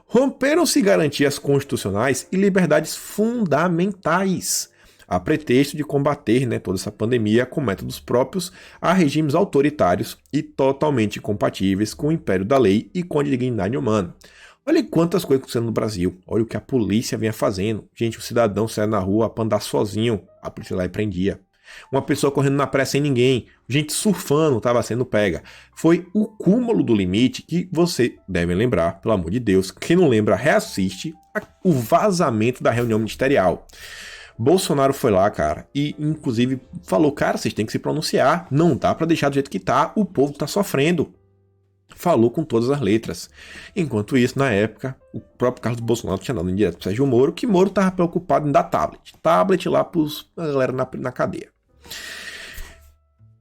romperam-se garantias constitucionais e liberdades fundamentais, a pretexto de combater toda essa pandemia com métodos próprios a regimes autoritários e totalmente incompatíveis com o império da lei e com a dignidade humana. Olha quantas coisas acontecendo no Brasil. Olha o que a polícia vinha fazendo. Gente, o cidadão saia na rua para andar sozinho. A polícia lá e prendia. Uma pessoa correndo na praia sem ninguém. Gente surfando estava sendo pega. Foi o cúmulo do limite que você deve lembrar, pelo amor de Deus. Quem não lembra, reassiste o vazamento da reunião ministerial. Bolsonaro foi lá, cara, e inclusive falou, cara, vocês têm que se pronunciar. Não dá para deixar do jeito que tá. O povo tá sofrendo. Falou com todas as letras. Enquanto isso, na época, o próprio Carlos Bolsonaro tinha dado em direto para Sérgio Moro, que Moro estava preocupado em dar tablet lá para a galera na cadeia.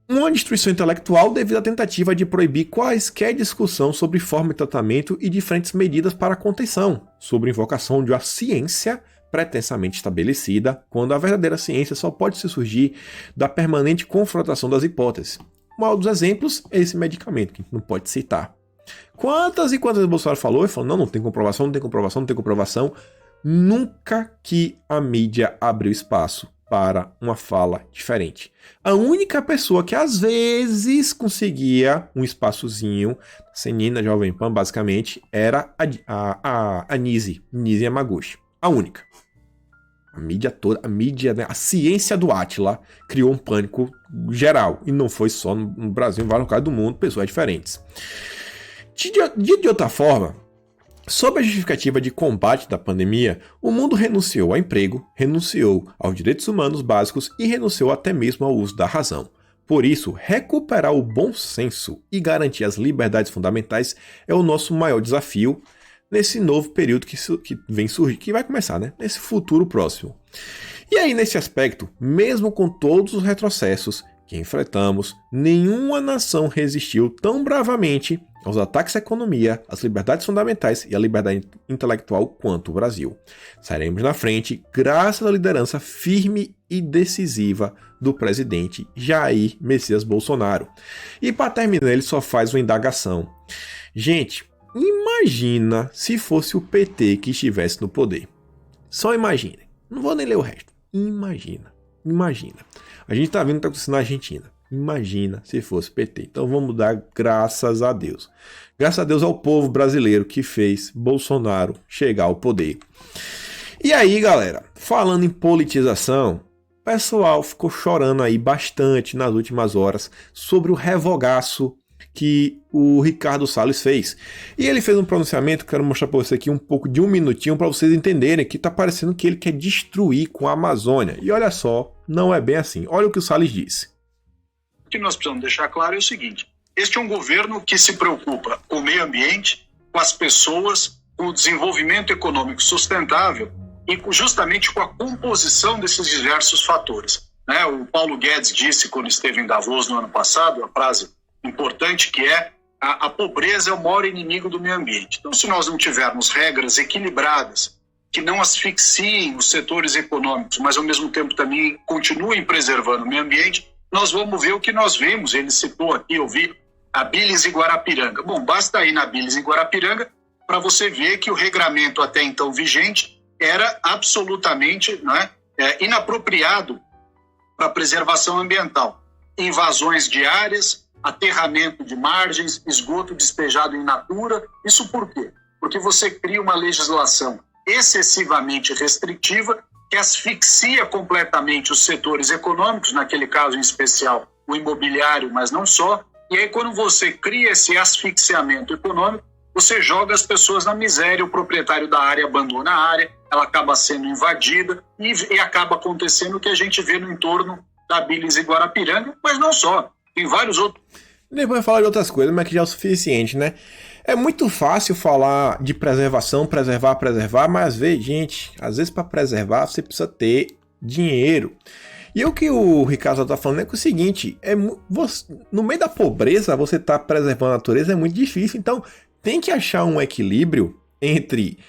Uma destruição intelectual devido à tentativa de proibir quaisquer discussão sobre forma de tratamento e diferentes medidas para a contenção, sobre invocação de uma ciência pretensamente estabelecida, quando a verdadeira ciência só pode se surgir da permanente confrontação das hipóteses. Um dos exemplos é esse medicamento, que a gente não pode citar. Quantas e quantas vezes o Bolsonaro falou? Ele falou, não tem comprovação, não tem comprovação, não tem comprovação. Nunca que a mídia abriu espaço para uma fala diferente. A única pessoa que às vezes conseguia um espaçozinho, Senina, Jovem Pan, basicamente, era a Nise Yamaguchi. A única. A mídia toda, a ciência do Átila criou um pânico geral. E não foi só no Brasil, em vários lugares do mundo, pessoas diferentes. De outra forma, sob a justificativa de combate da pandemia, o mundo renunciou ao emprego, renunciou aos direitos humanos básicos e renunciou até mesmo ao uso da razão. Por isso, recuperar o bom senso e garantir as liberdades fundamentais é o nosso maior desafio nesse novo período que vem surgir, que vai começar, nesse futuro próximo. E aí, nesse aspecto, mesmo com todos os retrocessos que enfrentamos, nenhuma nação resistiu tão bravamente aos ataques à economia, às liberdades fundamentais e à liberdade intelectual quanto o Brasil. Sairemos na frente graças à liderança firme e decisiva do presidente Jair Messias Bolsonaro. E para terminar, ele só faz uma indagação. Gente, imagina se fosse o PT que estivesse no poder. Só imagine. Não vou nem ler o resto. Imagina. A gente tá vendo o que tá acontecendo na Argentina. Imagina se fosse PT. Então vamos dar graças a Deus. Graças a Deus ao povo brasileiro que fez Bolsonaro chegar ao poder. E aí, galera, falando em politização, o pessoal ficou chorando aí bastante nas últimas horas sobre o revogaço que o Ricardo Salles fez. E ele fez um pronunciamento, quero mostrar para você aqui um pouco de um minutinho para vocês entenderem que tá parecendo que ele quer destruir com a Amazônia. E olha só, não é bem assim. Olha o que o Salles disse. O que nós precisamos deixar claro é o seguinte: este é um governo que se preocupa com o meio ambiente, com as pessoas, com o desenvolvimento econômico sustentável e justamente com a composição desses diversos fatores. O Paulo Guedes disse quando esteve em Davos no ano passado, a frase importante que é a pobreza é o maior inimigo do meio ambiente. Então, se nós não tivermos regras equilibradas que não asfixiem os setores econômicos, mas ao mesmo tempo também continuem preservando o meio ambiente, nós vamos ver o que nós vimos. Ele citou aqui, eu vi a Bilis e Guarapiranga. Bom, basta ir na Bilis e Guarapiranga para você ver que o regramento até então vigente era absolutamente inapropriado para a preservação ambiental. Invasões de áreas, aterramento de margens, esgoto despejado em natura. Isso por quê? Porque você cria uma legislação excessivamente restritiva que asfixia completamente os setores econômicos, naquele caso em especial o imobiliário, mas não só. E aí, quando você cria esse asfixiamento econômico, você joga as pessoas na miséria, o proprietário da área abandona a área, ela acaba sendo invadida e acaba acontecendo o que a gente vê no entorno da Billings e Guarapiranga, mas não só, tem vários outros. Depois falar de outras coisas, mas que já é o suficiente, né? É muito fácil falar de preservação, preservar, mas gente, às vezes para preservar você precisa ter dinheiro. E o que o Ricardo está falando é que o seguinte, no meio da pobreza você tá preservando a natureza é muito difícil, então tem que achar um equilíbrio entre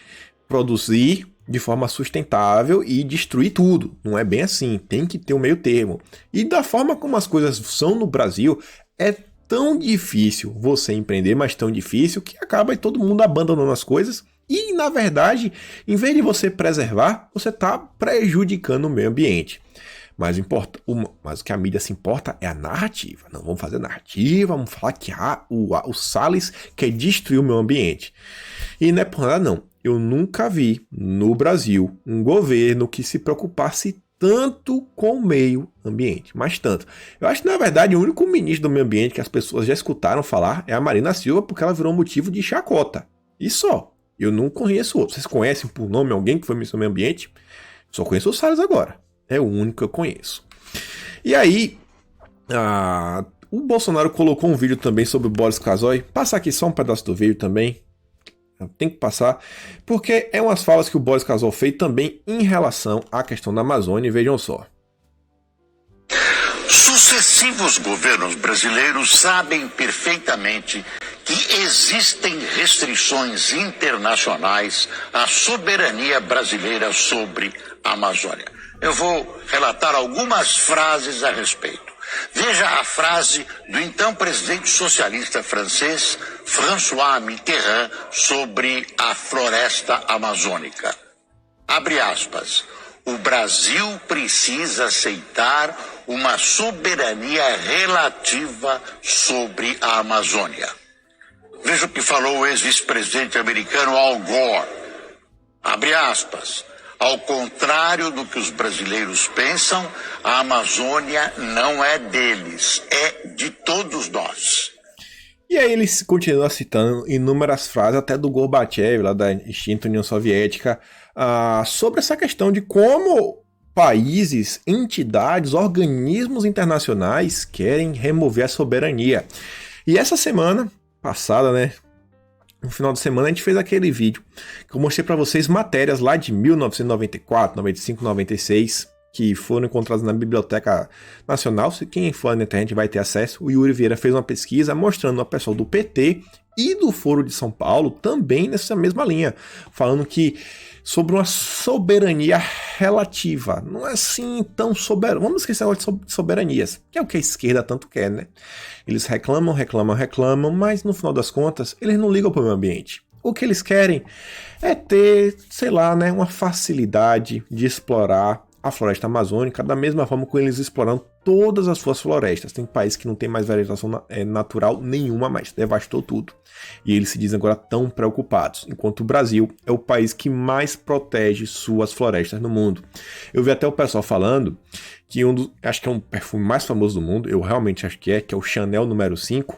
produzir de forma sustentável e destruir tudo. Não é bem assim, tem que ter um meio termo. E da forma como as coisas são no Brasil, é tão difícil você empreender, mas tão difícil que acaba todo mundo abandonando as coisas e, na verdade, em vez de você preservar, você está prejudicando o meio ambiente. Mas o que a mídia se importa é a narrativa. Não vamos fazer narrativa, vamos falar que o Salles quer destruir o meio ambiente. E não é por nada não. Eu nunca vi no Brasil um governo que se preocupasse tanto com o meio ambiente, mas tanto. Eu acho que, na verdade, o único ministro do meio ambiente que as pessoas já escutaram falar é a Marina Silva, porque ela virou motivo de chacota. E só. Eu não conheço outro. Vocês conhecem por nome alguém que foi ministro do meio ambiente? Só conheço o Salles agora. É o único que eu conheço. E aí, o Bolsonaro colocou um vídeo também sobre o Boris Casoy. Passa aqui só um pedaço do vídeo também. Tem que passar, porque é umas falas que o Boris Casoy fez também em relação à questão da Amazônia, e vejam só. Sucessivos governos brasileiros sabem perfeitamente que existem restrições internacionais à soberania brasileira sobre a Amazônia. Eu vou relatar algumas frases a respeito. Veja a frase do então presidente socialista francês François Mitterrand sobre a floresta amazônica. Abre aspas. O Brasil precisa aceitar uma soberania relativa sobre a Amazônia. Veja o que falou o ex-vice-presidente americano Al Gore. Abre aspas. Ao contrário do que os brasileiros pensam, a Amazônia não é deles, é de todos nós. E aí ele continua citando inúmeras frases, até do Gorbachev, lá da extinta União Soviética, sobre essa questão de como países, entidades, organismos internacionais querem remover a soberania. E essa semana passada, né? No final de semana a gente fez aquele vídeo que eu mostrei para vocês matérias lá de 1994, 95, 96 que foram encontradas na Biblioteca Nacional. Se quem for na internet vai ter acesso. O Yuri Vieira fez uma pesquisa mostrando o pessoal do PT e do Foro de São Paulo também nessa mesma linha, falando que sobre uma soberania relativa, não é assim tão soberana. Vamos esquecer agora de soberanias, que é o que a esquerda tanto quer, né? Eles reclamam, mas no final das contas, eles não ligam para o meio ambiente. O que eles querem é ter, sei lá, né, uma facilidade de explorar a floresta amazônica da mesma forma como eles exploram todas as suas florestas. Tem países que não tem mais vegetação natural nenhuma mais, devastou tudo. E eles se dizem agora tão preocupados, enquanto o Brasil é o país que mais protege suas florestas no mundo. Eu vi até o pessoal falando que acho que é um perfume mais famoso do mundo, eu realmente acho que é o Chanel número 5,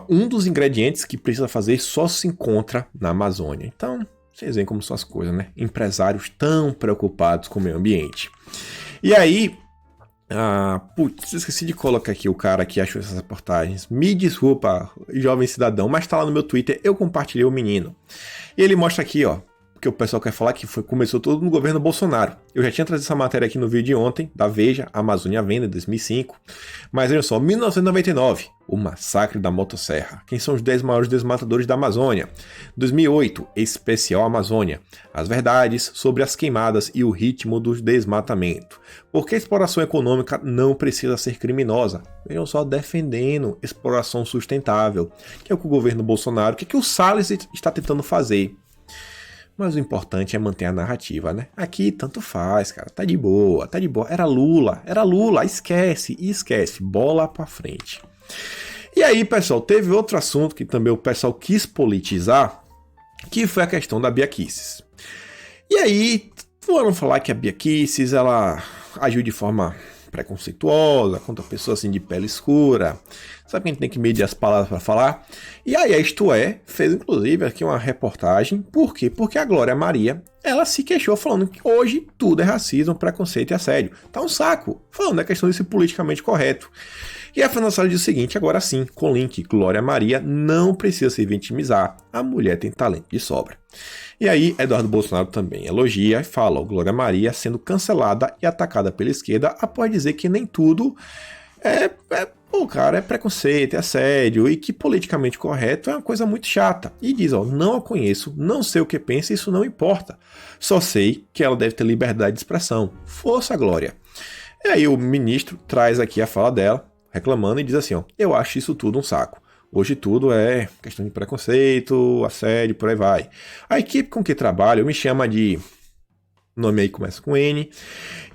um dos ingredientes que precisa fazer só se encontra na Amazônia. Então, vocês veem como são as coisas, né? Empresários tão preocupados com o meio ambiente. E aí, esqueci de colocar aqui o cara que achou essas reportagens. Me desculpa, jovem cidadão, mas tá lá no meu Twitter, eu compartilhei o menino. E ele mostra aqui, ó, que o pessoal quer falar que começou tudo no governo Bolsonaro. Eu já tinha trazido essa matéria aqui no vídeo de ontem, da Veja, Amazônia à Venda, 2005. Mas olha só, 1999, o massacre da motosserra. Quem são os 10 maiores desmatadores da Amazônia? 2008, especial Amazônia. As verdades sobre as queimadas e o ritmo do desmatamento. Por que a exploração econômica não precisa ser criminosa? Vejam só, defendendo exploração sustentável. Que é o que o governo Bolsonaro, que o Salles está tentando fazer. Mas o importante é manter a narrativa, né? Aqui tanto faz, cara. Tá de boa. Era Lula. Esquece. Bola pra frente. E aí, pessoal, teve outro assunto que também o pessoal quis politizar, que foi a questão da Bia Kicis. E aí, foram falar que a Bia Kicis, ela agiu de forma preconceituosa, contra pessoas assim de pele escura. Sabe que a gente tem que medir as palavras para falar? E aí a Isto É fez inclusive aqui uma reportagem. Por quê? Porque a Glória Maria, ela se queixou falando que hoje tudo é racismo, preconceito e assédio. Tá um saco, falando da questão desse politicamente correto. E a Fernanda Salles diz o seguinte, agora sim, com link, Glória Maria não precisa se vitimizar, a mulher tem talento de sobra. E aí, Eduardo Bolsonaro também elogia e fala, ó, Glória Maria sendo cancelada e atacada pela esquerda após dizer que nem tudo é preconceito, é assédio e que politicamente correto é uma coisa muito chata. E diz, ó, não a conheço, não sei o que pensa, isso não importa. Só sei que ela deve ter liberdade de expressão. Força, Glória. E aí o ministro traz aqui a fala dela, reclamando e diz assim, ó, eu acho isso tudo um saco. Hoje tudo é questão de preconceito, assédio, por aí vai. A equipe com que trabalho me chama de... O nome aí começa com N.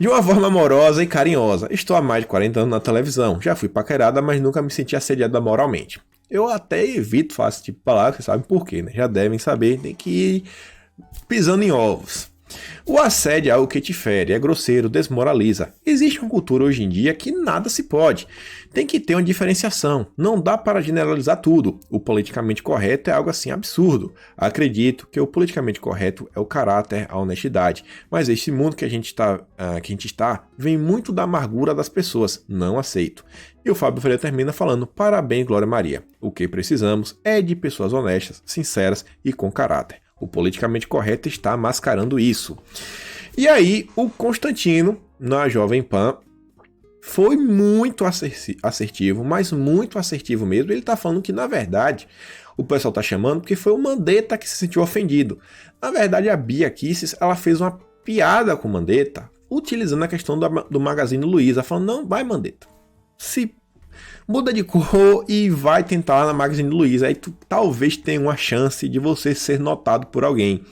De uma forma amorosa e carinhosa. Estou há mais de 40 anos na televisão. Já fui paquerada, mas nunca me senti assediada moralmente. Eu até evito falar esse tipo de palavra, vocês sabem por quê, né? Já devem saber, tem que ir pisando em ovos. O assédio é algo que te fere, é grosseiro, desmoraliza. Existe uma cultura hoje em dia que nada se pode. Tem que ter uma diferenciação. Não dá para generalizar tudo. O politicamente correto é algo assim absurdo. Acredito que o politicamente correto é o caráter, a honestidade. Mas este mundo que a gente está vem muito da amargura das pessoas. Não aceito. E o Fábio Freire termina falando, parabéns, Glória Maria. O que precisamos é de pessoas honestas, sinceras e com caráter. O politicamente correto está mascarando isso. E aí, o Constantino, na Jovem Pan, foi muito assertivo, mas muito assertivo mesmo. Ele está falando que, na verdade, o pessoal está chamando porque foi o Mandetta que se sentiu ofendido. Na verdade, a Bia Kicis, ela fez uma piada com o Mandetta, utilizando a questão do Magazine Luiza, falando, não, vai, Mandetta, se muda de cor e vai tentar na Magazine Luiza, aí tu talvez tenha uma chance de você ser notado por alguém.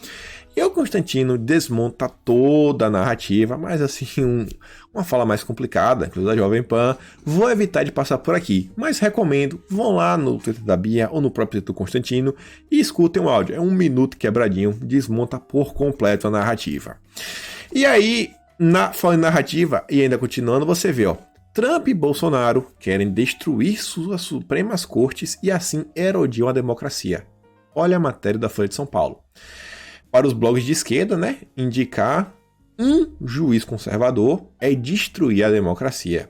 E o Constantino desmonta toda a narrativa, mas assim, uma fala mais complicada, inclusive da Jovem Pan. Vou evitar de passar por aqui, mas recomendo, vão lá no Twitter da Bia ou no próprio Twitter do Constantino e escutem o áudio. É 1 minuto quebradinho, desmonta por completo a narrativa. E aí, falando em narrativa, e ainda continuando, você vê, ó, Trump e Bolsonaro querem destruir suas Supremas Cortes e assim erodiam a democracia. Olha a matéria da Folha de São Paulo. Para os blogs de esquerda, né, indicar um juiz conservador é destruir a democracia.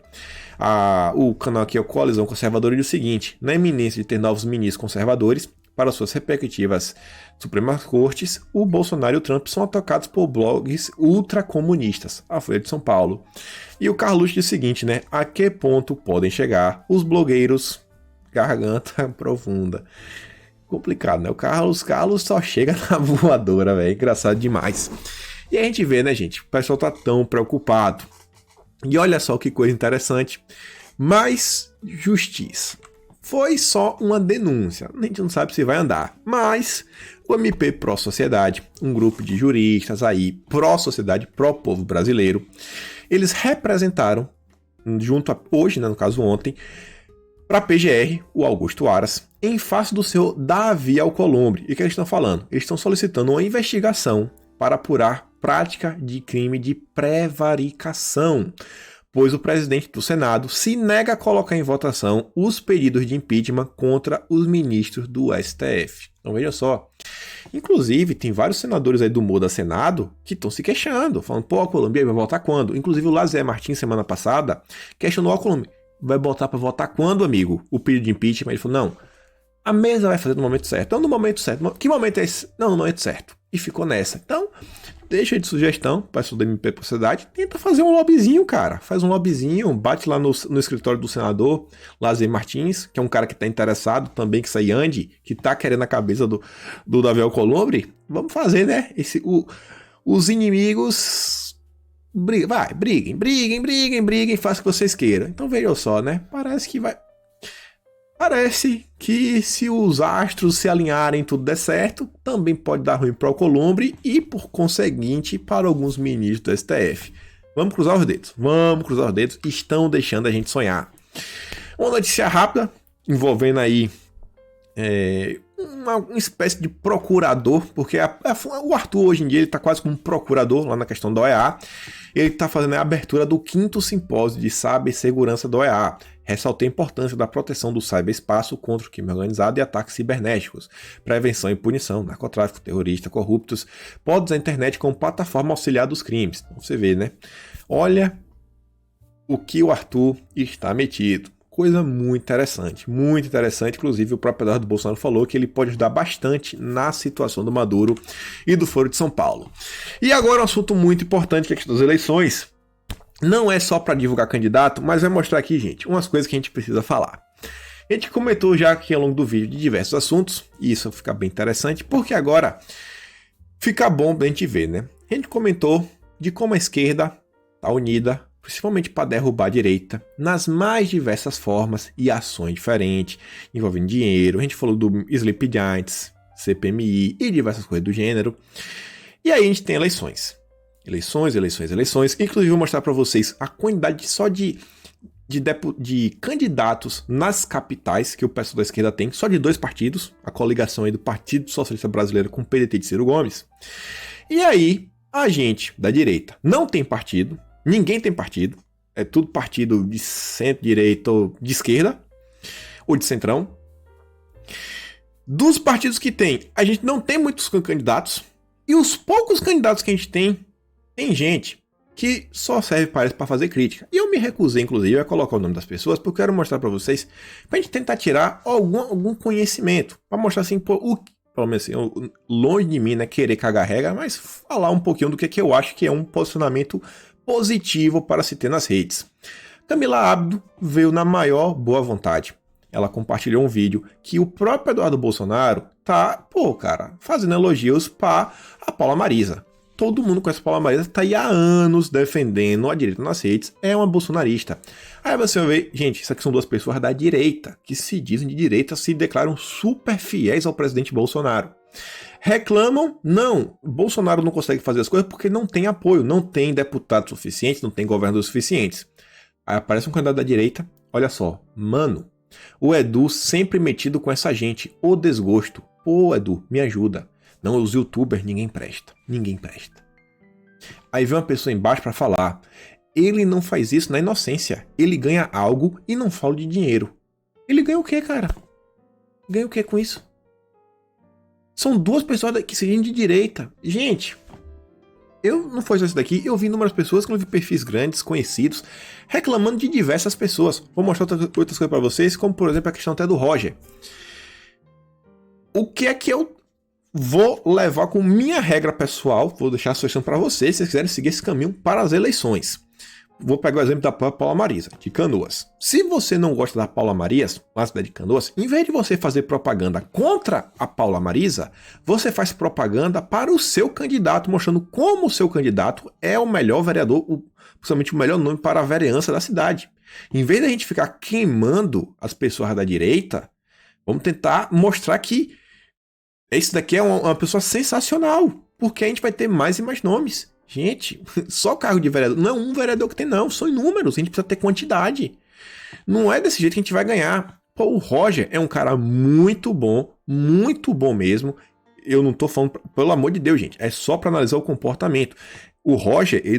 O canal aqui é o Coalizão Conservadora diz o seguinte, na iminência de ter novos ministros conservadores para suas respectivas Supremas Cortes, o Bolsonaro e o Trump são atacados por blogs ultracomunistas, a Folha de São Paulo. E o Carlos diz o seguinte, né? A que ponto podem chegar os blogueiros garganta profunda? Complicado, né? O Carlos só chega na voadora, velho. Engraçado demais. E a gente vê, né, gente? O pessoal tá tão preocupado. E olha só que coisa interessante. Mais justiça. Foi só uma denúncia, a gente não sabe se vai andar, mas o MP Pró-Sociedade, um grupo de juristas aí, pró-sociedade, pró-povo brasileiro, eles representaram, hoje, né, no caso ontem, para a PGR, o Augusto Aras, em face do senhor Davi Alcolumbre. E o que eles estão falando? Eles estão solicitando uma investigação para apurar prática de crime de prevaricação, pois o presidente do Senado se nega a colocar em votação os pedidos de impeachment contra os ministros do STF. Então veja só. Inclusive, tem vários senadores aí do Moda Senado que estão se queixando, falando, pô, Alcolumbre vai votar quando? Inclusive o Lazer Martins, semana passada, questionou o Alcolumbre. Vai botar para votar quando, amigo? O pedido de impeachment? Ele falou, não, a mesa vai fazer no momento certo. Então, no momento certo. Que momento é esse? Não, no momento certo. E ficou nessa. Então, deixa de sugestão, pessoal da MP Sociedade, tenta fazer um lobbyzinho, cara. Faz um lobbyzinho, bate lá no escritório do senador Lazer Martins, que é um cara que tá interessado também, que sai Ande, que tá querendo a cabeça do Davi Alcolumbre. Vamos fazer, né? Os inimigos... Briguem, façam o que vocês queiram. Então vejam só, né? Parece que se os astros se alinharem e tudo der certo, também pode dar ruim para o Alcolumbre e, por conseguinte, para alguns ministros do STF. Vamos cruzar os dedos, estão deixando a gente sonhar. Uma notícia rápida, envolvendo aí uma espécie de procurador, porque o Arthur hoje em dia ele está quase como um procurador lá na questão da OEA. Ele está fazendo a abertura do 5º simpósio de cibersegurança da OEA. Ressaltei a importância da proteção do ciberespaço contra o crime organizado e ataques cibernéticos, prevenção e punição, narcotráfico, terrorista, corruptos, pode usar a internet como plataforma auxiliar dos crimes. Então você vê, né? Olha o que o Arthur está metido. Coisa muito interessante, inclusive o próprio Eduardo Bolsonaro falou que ele pode ajudar bastante na situação do Maduro e do Foro de São Paulo. E agora um assunto muito importante que é a questão das eleições. Não é só para divulgar candidato, mas vai mostrar aqui, gente, umas coisas que a gente precisa falar. A gente comentou já aqui ao longo do vídeo de diversos assuntos, e isso fica bem interessante, porque agora fica bom pra gente ver, né? A gente comentou de como a esquerda está unida, principalmente para derrubar a direita, nas mais diversas formas e ações diferentes, envolvendo dinheiro. A gente falou do Sleep Giants, CPMI e diversas coisas do gênero. E aí a gente tem eleições. Eleições. Inclusive vou mostrar para vocês a quantidade só de candidatos nas capitais que o pessoal da esquerda tem, só de 2 partidos, a coligação aí do Partido Socialista Brasileiro com o PDT de Ciro Gomes. E aí a gente da direita não tem partido. Ninguém tem partido, é tudo partido de centro-direita ou de esquerda, ou de centrão. Dos partidos que tem, a gente não tem muitos candidatos, e os poucos candidatos que a gente tem gente que só serve para fazer crítica. E eu me recusei, inclusive, a colocar o nome das pessoas, porque eu quero mostrar para vocês, para a gente tentar tirar algum conhecimento, para mostrar assim, pelo menos assim, longe de mim, né, querer cagar regra, mas falar um pouquinho do que eu acho que é um posicionamento positivo para se ter nas redes. Camila Abdo veio na maior boa vontade. Ela compartilhou um vídeo que o próprio Eduardo Bolsonaro tá, fazendo elogios para a Paula Marisa. Todo mundo conhece a Paula Marisa, tá aí há anos defendendo a direita nas redes, é uma bolsonarista. Aí você vai ver, gente, isso aqui são 2 pessoas da direita, que se dizem de direita, se declaram super fiéis ao presidente Bolsonaro. Reclamam? Não. Bolsonaro não consegue fazer as coisas porque não tem apoio, não tem deputados suficientes, não tem governadores suficientes. Aí aparece um candidato da direita, olha só, mano, o Edu sempre metido com essa gente, o desgosto. Pô, Edu, me ajuda. Não, os youtubers, ninguém presta. Aí vem uma pessoa embaixo pra falar, ele não faz isso na inocência, ele ganha algo e não fala de dinheiro. Ele ganha o quê, cara? Ganha o quê com isso? São 2 pessoas que se dizem de direita. Gente, eu não foi só isso daqui, eu vi inúmeras pessoas, inclusive perfis grandes, conhecidos, reclamando de diversas pessoas. Vou mostrar outras coisas para vocês, como por exemplo a questão até do Roger. O que é que eu vou levar com minha regra pessoal, vou deixar a sugestão para vocês, se vocês quiserem seguir esse caminho para as eleições. Vou pegar o exemplo da Paula Marisa, de Canoas. Se você não gosta da Paula Marisa, lá na cidade de Canoas, em vez de você fazer propaganda contra a Paula Marisa, você faz propaganda para o seu candidato, mostrando como o seu candidato é o melhor vereador, principalmente o melhor nome para a vereança da cidade. Em vez de a gente ficar queimando as pessoas da direita, vamos tentar mostrar que esse daqui é uma pessoa sensacional, porque a gente vai ter mais e mais nomes. Gente, só o cargo de vereador, não é um vereador que tem não, são inúmeros, a gente precisa ter quantidade. Não é desse jeito que a gente vai ganhar. Pô, o Roger é um cara muito bom mesmo. Eu não tô falando, pelo amor de Deus, gente, é só para analisar o comportamento. O Roger, ele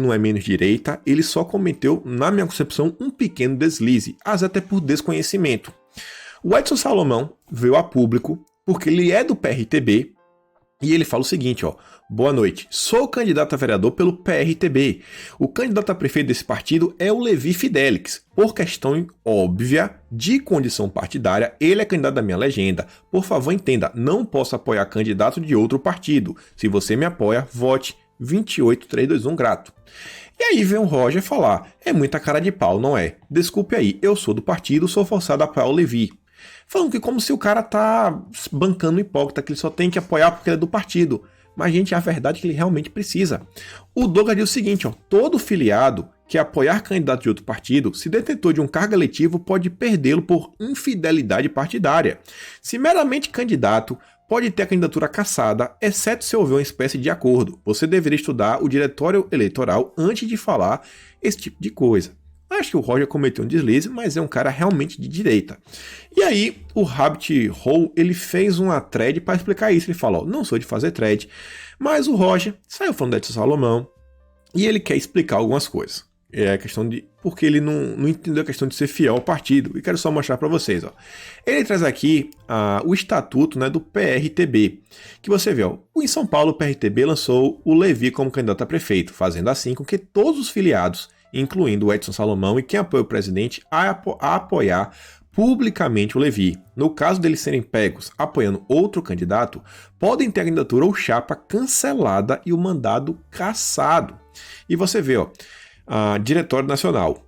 não é menos direita, ele só cometeu, na minha concepção, um pequeno deslize, às até por desconhecimento. O Edson Salomão veio a público porque ele é do PRTB e ele fala o seguinte, ó: boa noite, sou candidato a vereador pelo PRTB. O candidato a prefeito desse partido é o Levi Fidelix. Por questão óbvia de condição partidária, ele é candidato da minha legenda. Por favor, entenda, não posso apoiar candidato de outro partido. Se você me apoia, vote 28321 grato. E aí vem o Roger falar, é muita cara de pau, não é? Desculpe aí, eu sou do partido, sou forçado a apoiar o Levi. Falando que como se o cara tá bancando hipócrita, que ele só tem que apoiar porque ele é do partido. Mas, gente, a verdade é que ele realmente precisa. O Douglas diz o seguinte, ó: todo filiado que apoiar candidato de outro partido, se detentor de um cargo eletivo, pode perdê-lo por infidelidade partidária. Se meramente candidato, pode ter a candidatura cassada, exceto se houver uma espécie de acordo. Você deveria estudar o diretório eleitoral antes de falar esse tipo de coisa. Acho que o Roger cometeu um deslize, mas é um cara realmente de direita. E aí, o Rabbit Hole, ele fez uma thread para explicar isso. Ele falou, não sou de fazer thread, mas o Roger saiu falando da Edson Salomão e ele quer explicar algumas coisas. É a questão de... porque ele não entendeu a questão de ser fiel ao partido. E quero só mostrar para vocês. Ó. Ele traz aqui o estatuto, né, do PRTB. Que você vê, ó, em São Paulo, o PRTB lançou o Levi como candidato a prefeito, fazendo assim com que todos os filiados, incluindo o Edson Salomão e quem apoia o presidente, a apoiar publicamente o Levi. No caso deles serem pegos apoiando outro candidato, podem ter a candidatura ou chapa cancelada e o mandado cassado. E você vê, ó, Diretório Nacional.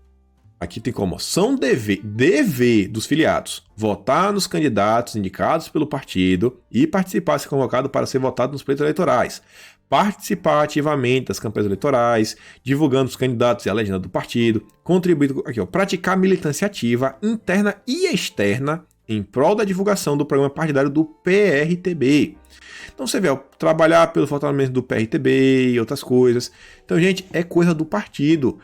Aqui tem como são dever dos filiados votar nos candidatos indicados pelo partido e participar, ser convocado para ser votado nos pleitos eleitorais. Participar ativamente das campanhas eleitorais, divulgando os candidatos e a legenda do partido, contribuir aqui, ó, praticar militância ativa, interna e externa em prol da divulgação do programa partidário do PRTB. Então você vê, ó, trabalhar pelo fortalecimento do PRTB e outras coisas. Então, gente, é coisa do partido.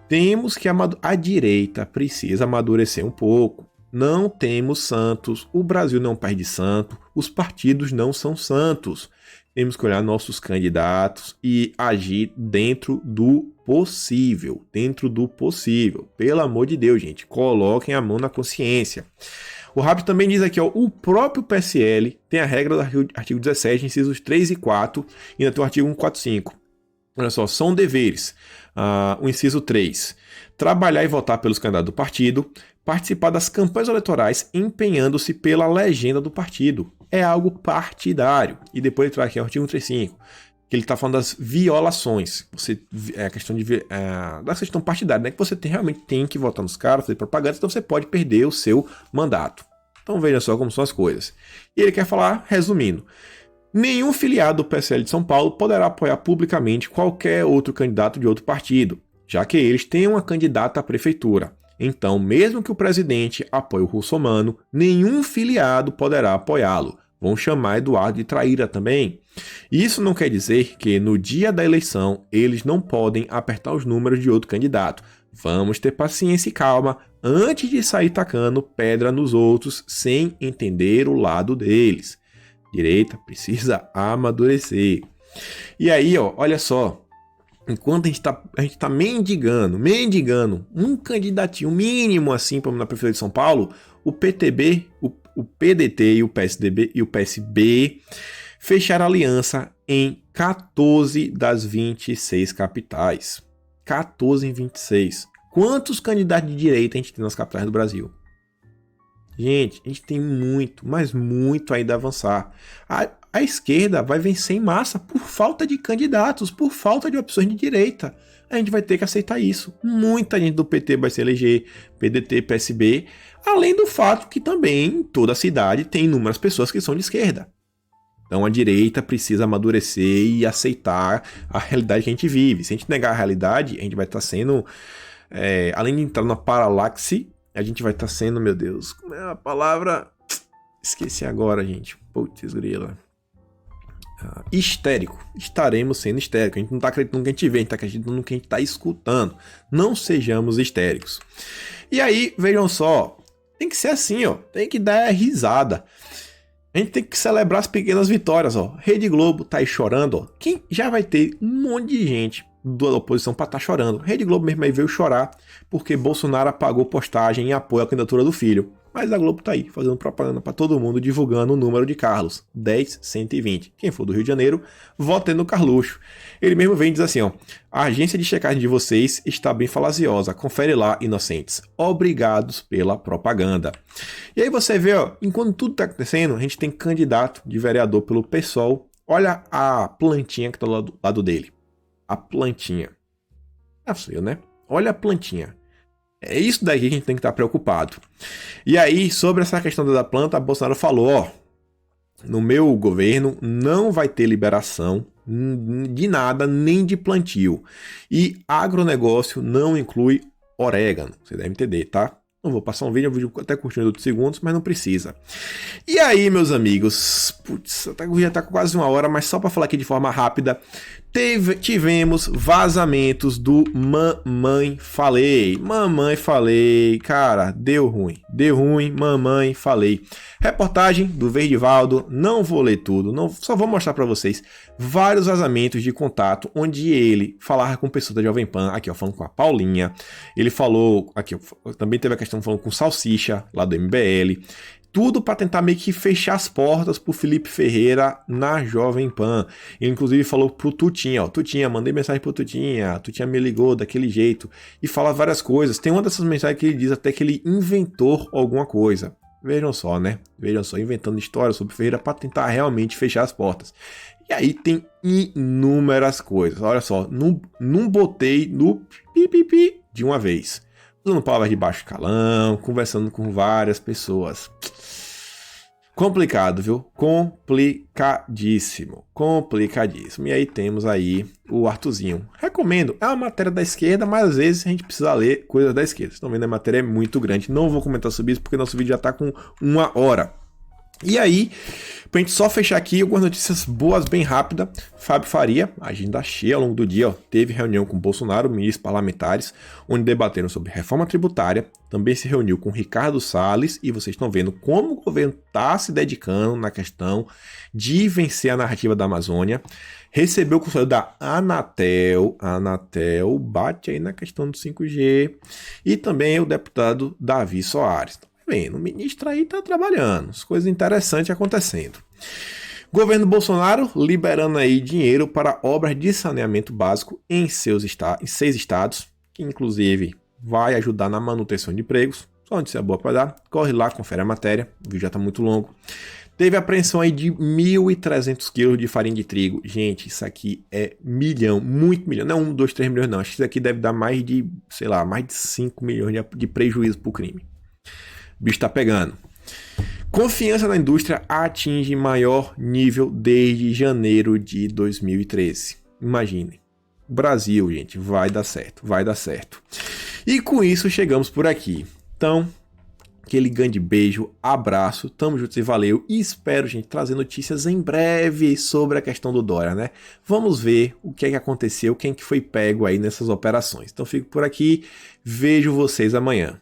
Temos que a direita precisa amadurecer um pouco. Não temos santos, o Brasil não perde santo, os partidos não são santos. Temos que olhar nossos candidatos e agir dentro do possível. Dentro do possível. Pelo amor de Deus, gente, coloquem a mão na consciência. O Rabbit também diz aqui, ó, o próprio PSL tem a regra do artigo 17, incisos 3 e 4, e ainda tem o artigo 145. Olha só, são deveres. O inciso 3, trabalhar e votar pelos candidatos do partido, participar das campanhas eleitorais empenhando-se pela legenda do partido. É algo partidário. E depois ele traz aqui o artigo 135, que ele está falando das violações. É a questão da questão partidária, né? Que você realmente tem que votar nos caras, fazer propaganda, então você pode perder o seu mandato. Então veja só como são as coisas. E ele quer falar, resumindo, nenhum filiado do PSL de São Paulo poderá apoiar publicamente qualquer outro candidato de outro partido, já que eles têm uma candidata à prefeitura. Então, mesmo que o presidente apoie o Russomano, nenhum filiado poderá apoiá-lo. Vão chamar Eduardo de traíra também. Isso não quer dizer que no dia da eleição eles não podem apertar os números de outro candidato. Vamos ter paciência e calma antes de sair tacando pedra nos outros sem entender o lado deles. Direita precisa amadurecer. E aí, ó, olha só. Enquanto a gente tá mendigando um candidatinho mínimo assim na Prefeitura de São Paulo, o PTB, o PDT e o PSDB e o PSB fecharam aliança em 14 das 26 capitais. 14 em 26. Quantos candidatos de direita a gente tem nas capitais do Brasil? Gente, a gente tem muito, mas muito ainda a avançar. A esquerda vai vencer em massa por falta de candidatos, por falta de opções de direita. A gente vai ter que aceitar isso. Muita gente do PT vai se eleger, PDT, PSB, além do fato que também em toda a cidade tem inúmeras pessoas que são de esquerda. Então a direita precisa amadurecer e aceitar a realidade que a gente vive. Se a gente negar a realidade, a gente vai estar sendo, além de entrar na paralaxe, a gente vai estar sendo, meu Deus, como é a palavra? Esqueci agora, gente. Putz, grila. Histérico. Estaremos sendo histéricos. A gente não está acreditando no que a gente vê, a gente está acreditando no que a gente está escutando. Não sejamos histéricos. E aí, vejam só, tem que ser assim, ó. Tem que dar risada. A gente tem que celebrar as pequenas vitórias, ó. Rede Globo tá aí chorando, ó. Quem já vai ter um monte de gente da oposição para estar chorando. Rede Globo mesmo aí veio chorar porque Bolsonaro apagou postagem em apoio à candidatura do filho. Mas a Globo tá aí, fazendo propaganda para todo mundo, divulgando o número de Carlos, 10.120. Quem for do Rio de Janeiro, vote no Carluxo. Ele mesmo vem e diz assim, ó, a agência de checagem de vocês está bem falaciosa, confere lá, inocentes. Obrigados pela propaganda. E aí você vê, ó, enquanto tudo tá acontecendo, a gente tem candidato de vereador pelo PSOL. Olha a plantinha que tá do lado dele. A plantinha. É feio, né? Olha a plantinha. É isso daí que a gente tem que estar preocupado. E aí, sobre essa questão da planta, Bolsonaro falou, ó, no meu governo não vai ter liberação de nada, nem de plantio. E agronegócio não inclui orégano. Você deve entender, tá? Não vou passar um vídeo até curtindo 8 segundos, mas não precisa. E aí, meus amigos, putz, já tá com quase 1 hora, mas só para falar aqui de forma rápida, Tivemos vazamentos do Mamãe Falei. Mamãe Falei, cara, deu ruim, Mamãe Falei. Reportagem do Verdivaldo, não vou ler tudo, só vou mostrar para vocês vários vazamentos de contato onde ele falava com pessoas da Jovem Pan, aqui ó, falando com a Paulinha, ele falou, aqui ó, também teve a questão falando com Salsicha, lá do MBL, tudo para tentar meio que fechar as portas pro Felipe Ferreira na Jovem Pan. Ele inclusive falou pro Tutinha, ó, Tutinha, mandei mensagem pro Tutinha me ligou daquele jeito e fala várias coisas. Tem uma dessas mensagens que ele diz até que ele inventou alguma coisa. Vejam só, né? Vejam só, inventando histórias sobre Ferreira para tentar realmente fechar as portas. E aí tem inúmeras coisas. Olha só, não botei no pipipi de uma vez. Usando palavras de baixo calão, conversando com várias pessoas. Complicado, viu? Complicadíssimo. E aí temos aí o Arthurzinho. Recomendo. É uma matéria da esquerda, mas às vezes a gente precisa ler coisas da esquerda. Vocês estão vendo, a matéria é muito grande. Não vou comentar sobre isso porque nosso vídeo já está com 1 hora. E aí, pra gente só fechar aqui, algumas notícias boas, bem rápida. Fábio Faria, agenda cheia ao longo do dia, ó, teve reunião com Bolsonaro, ministros parlamentares, onde debateram sobre reforma tributária. Também se reuniu com Ricardo Salles e vocês estão vendo como o governo está se dedicando na questão de vencer a narrativa da Amazônia. Recebeu o conselho da Anatel, bate aí na questão do 5G. E também o deputado Davi Soares. O ministro aí tá trabalhando, as coisas interessantes acontecendo. Governo Bolsonaro liberando aí dinheiro para obras de saneamento básico em 6 estados, que inclusive vai ajudar na manutenção de empregos. Só notícia boa para dar, corre lá, confere a matéria, o vídeo já tá muito longo. Teve apreensão aí de 1.300 quilos de farinha de trigo. Gente, isso aqui é milhão, muito milhão. Não é 1, 2, 3 milhões não, acho que isso aqui deve dar mais de, sei lá, mais de 5 milhões de prejuízo pro crime. O bicho tá pegando. Confiança na indústria atinge maior nível desde janeiro de 2013. Imaginem. O Brasil, gente, vai dar certo. E com isso chegamos por aqui. Então, aquele grande beijo, abraço, tamo juntos e valeu. E espero, gente, trazer notícias em breve sobre a questão do Dória, né? Vamos ver o que é que aconteceu, quem que foi pego aí nessas operações. Então fico por aqui, vejo vocês amanhã.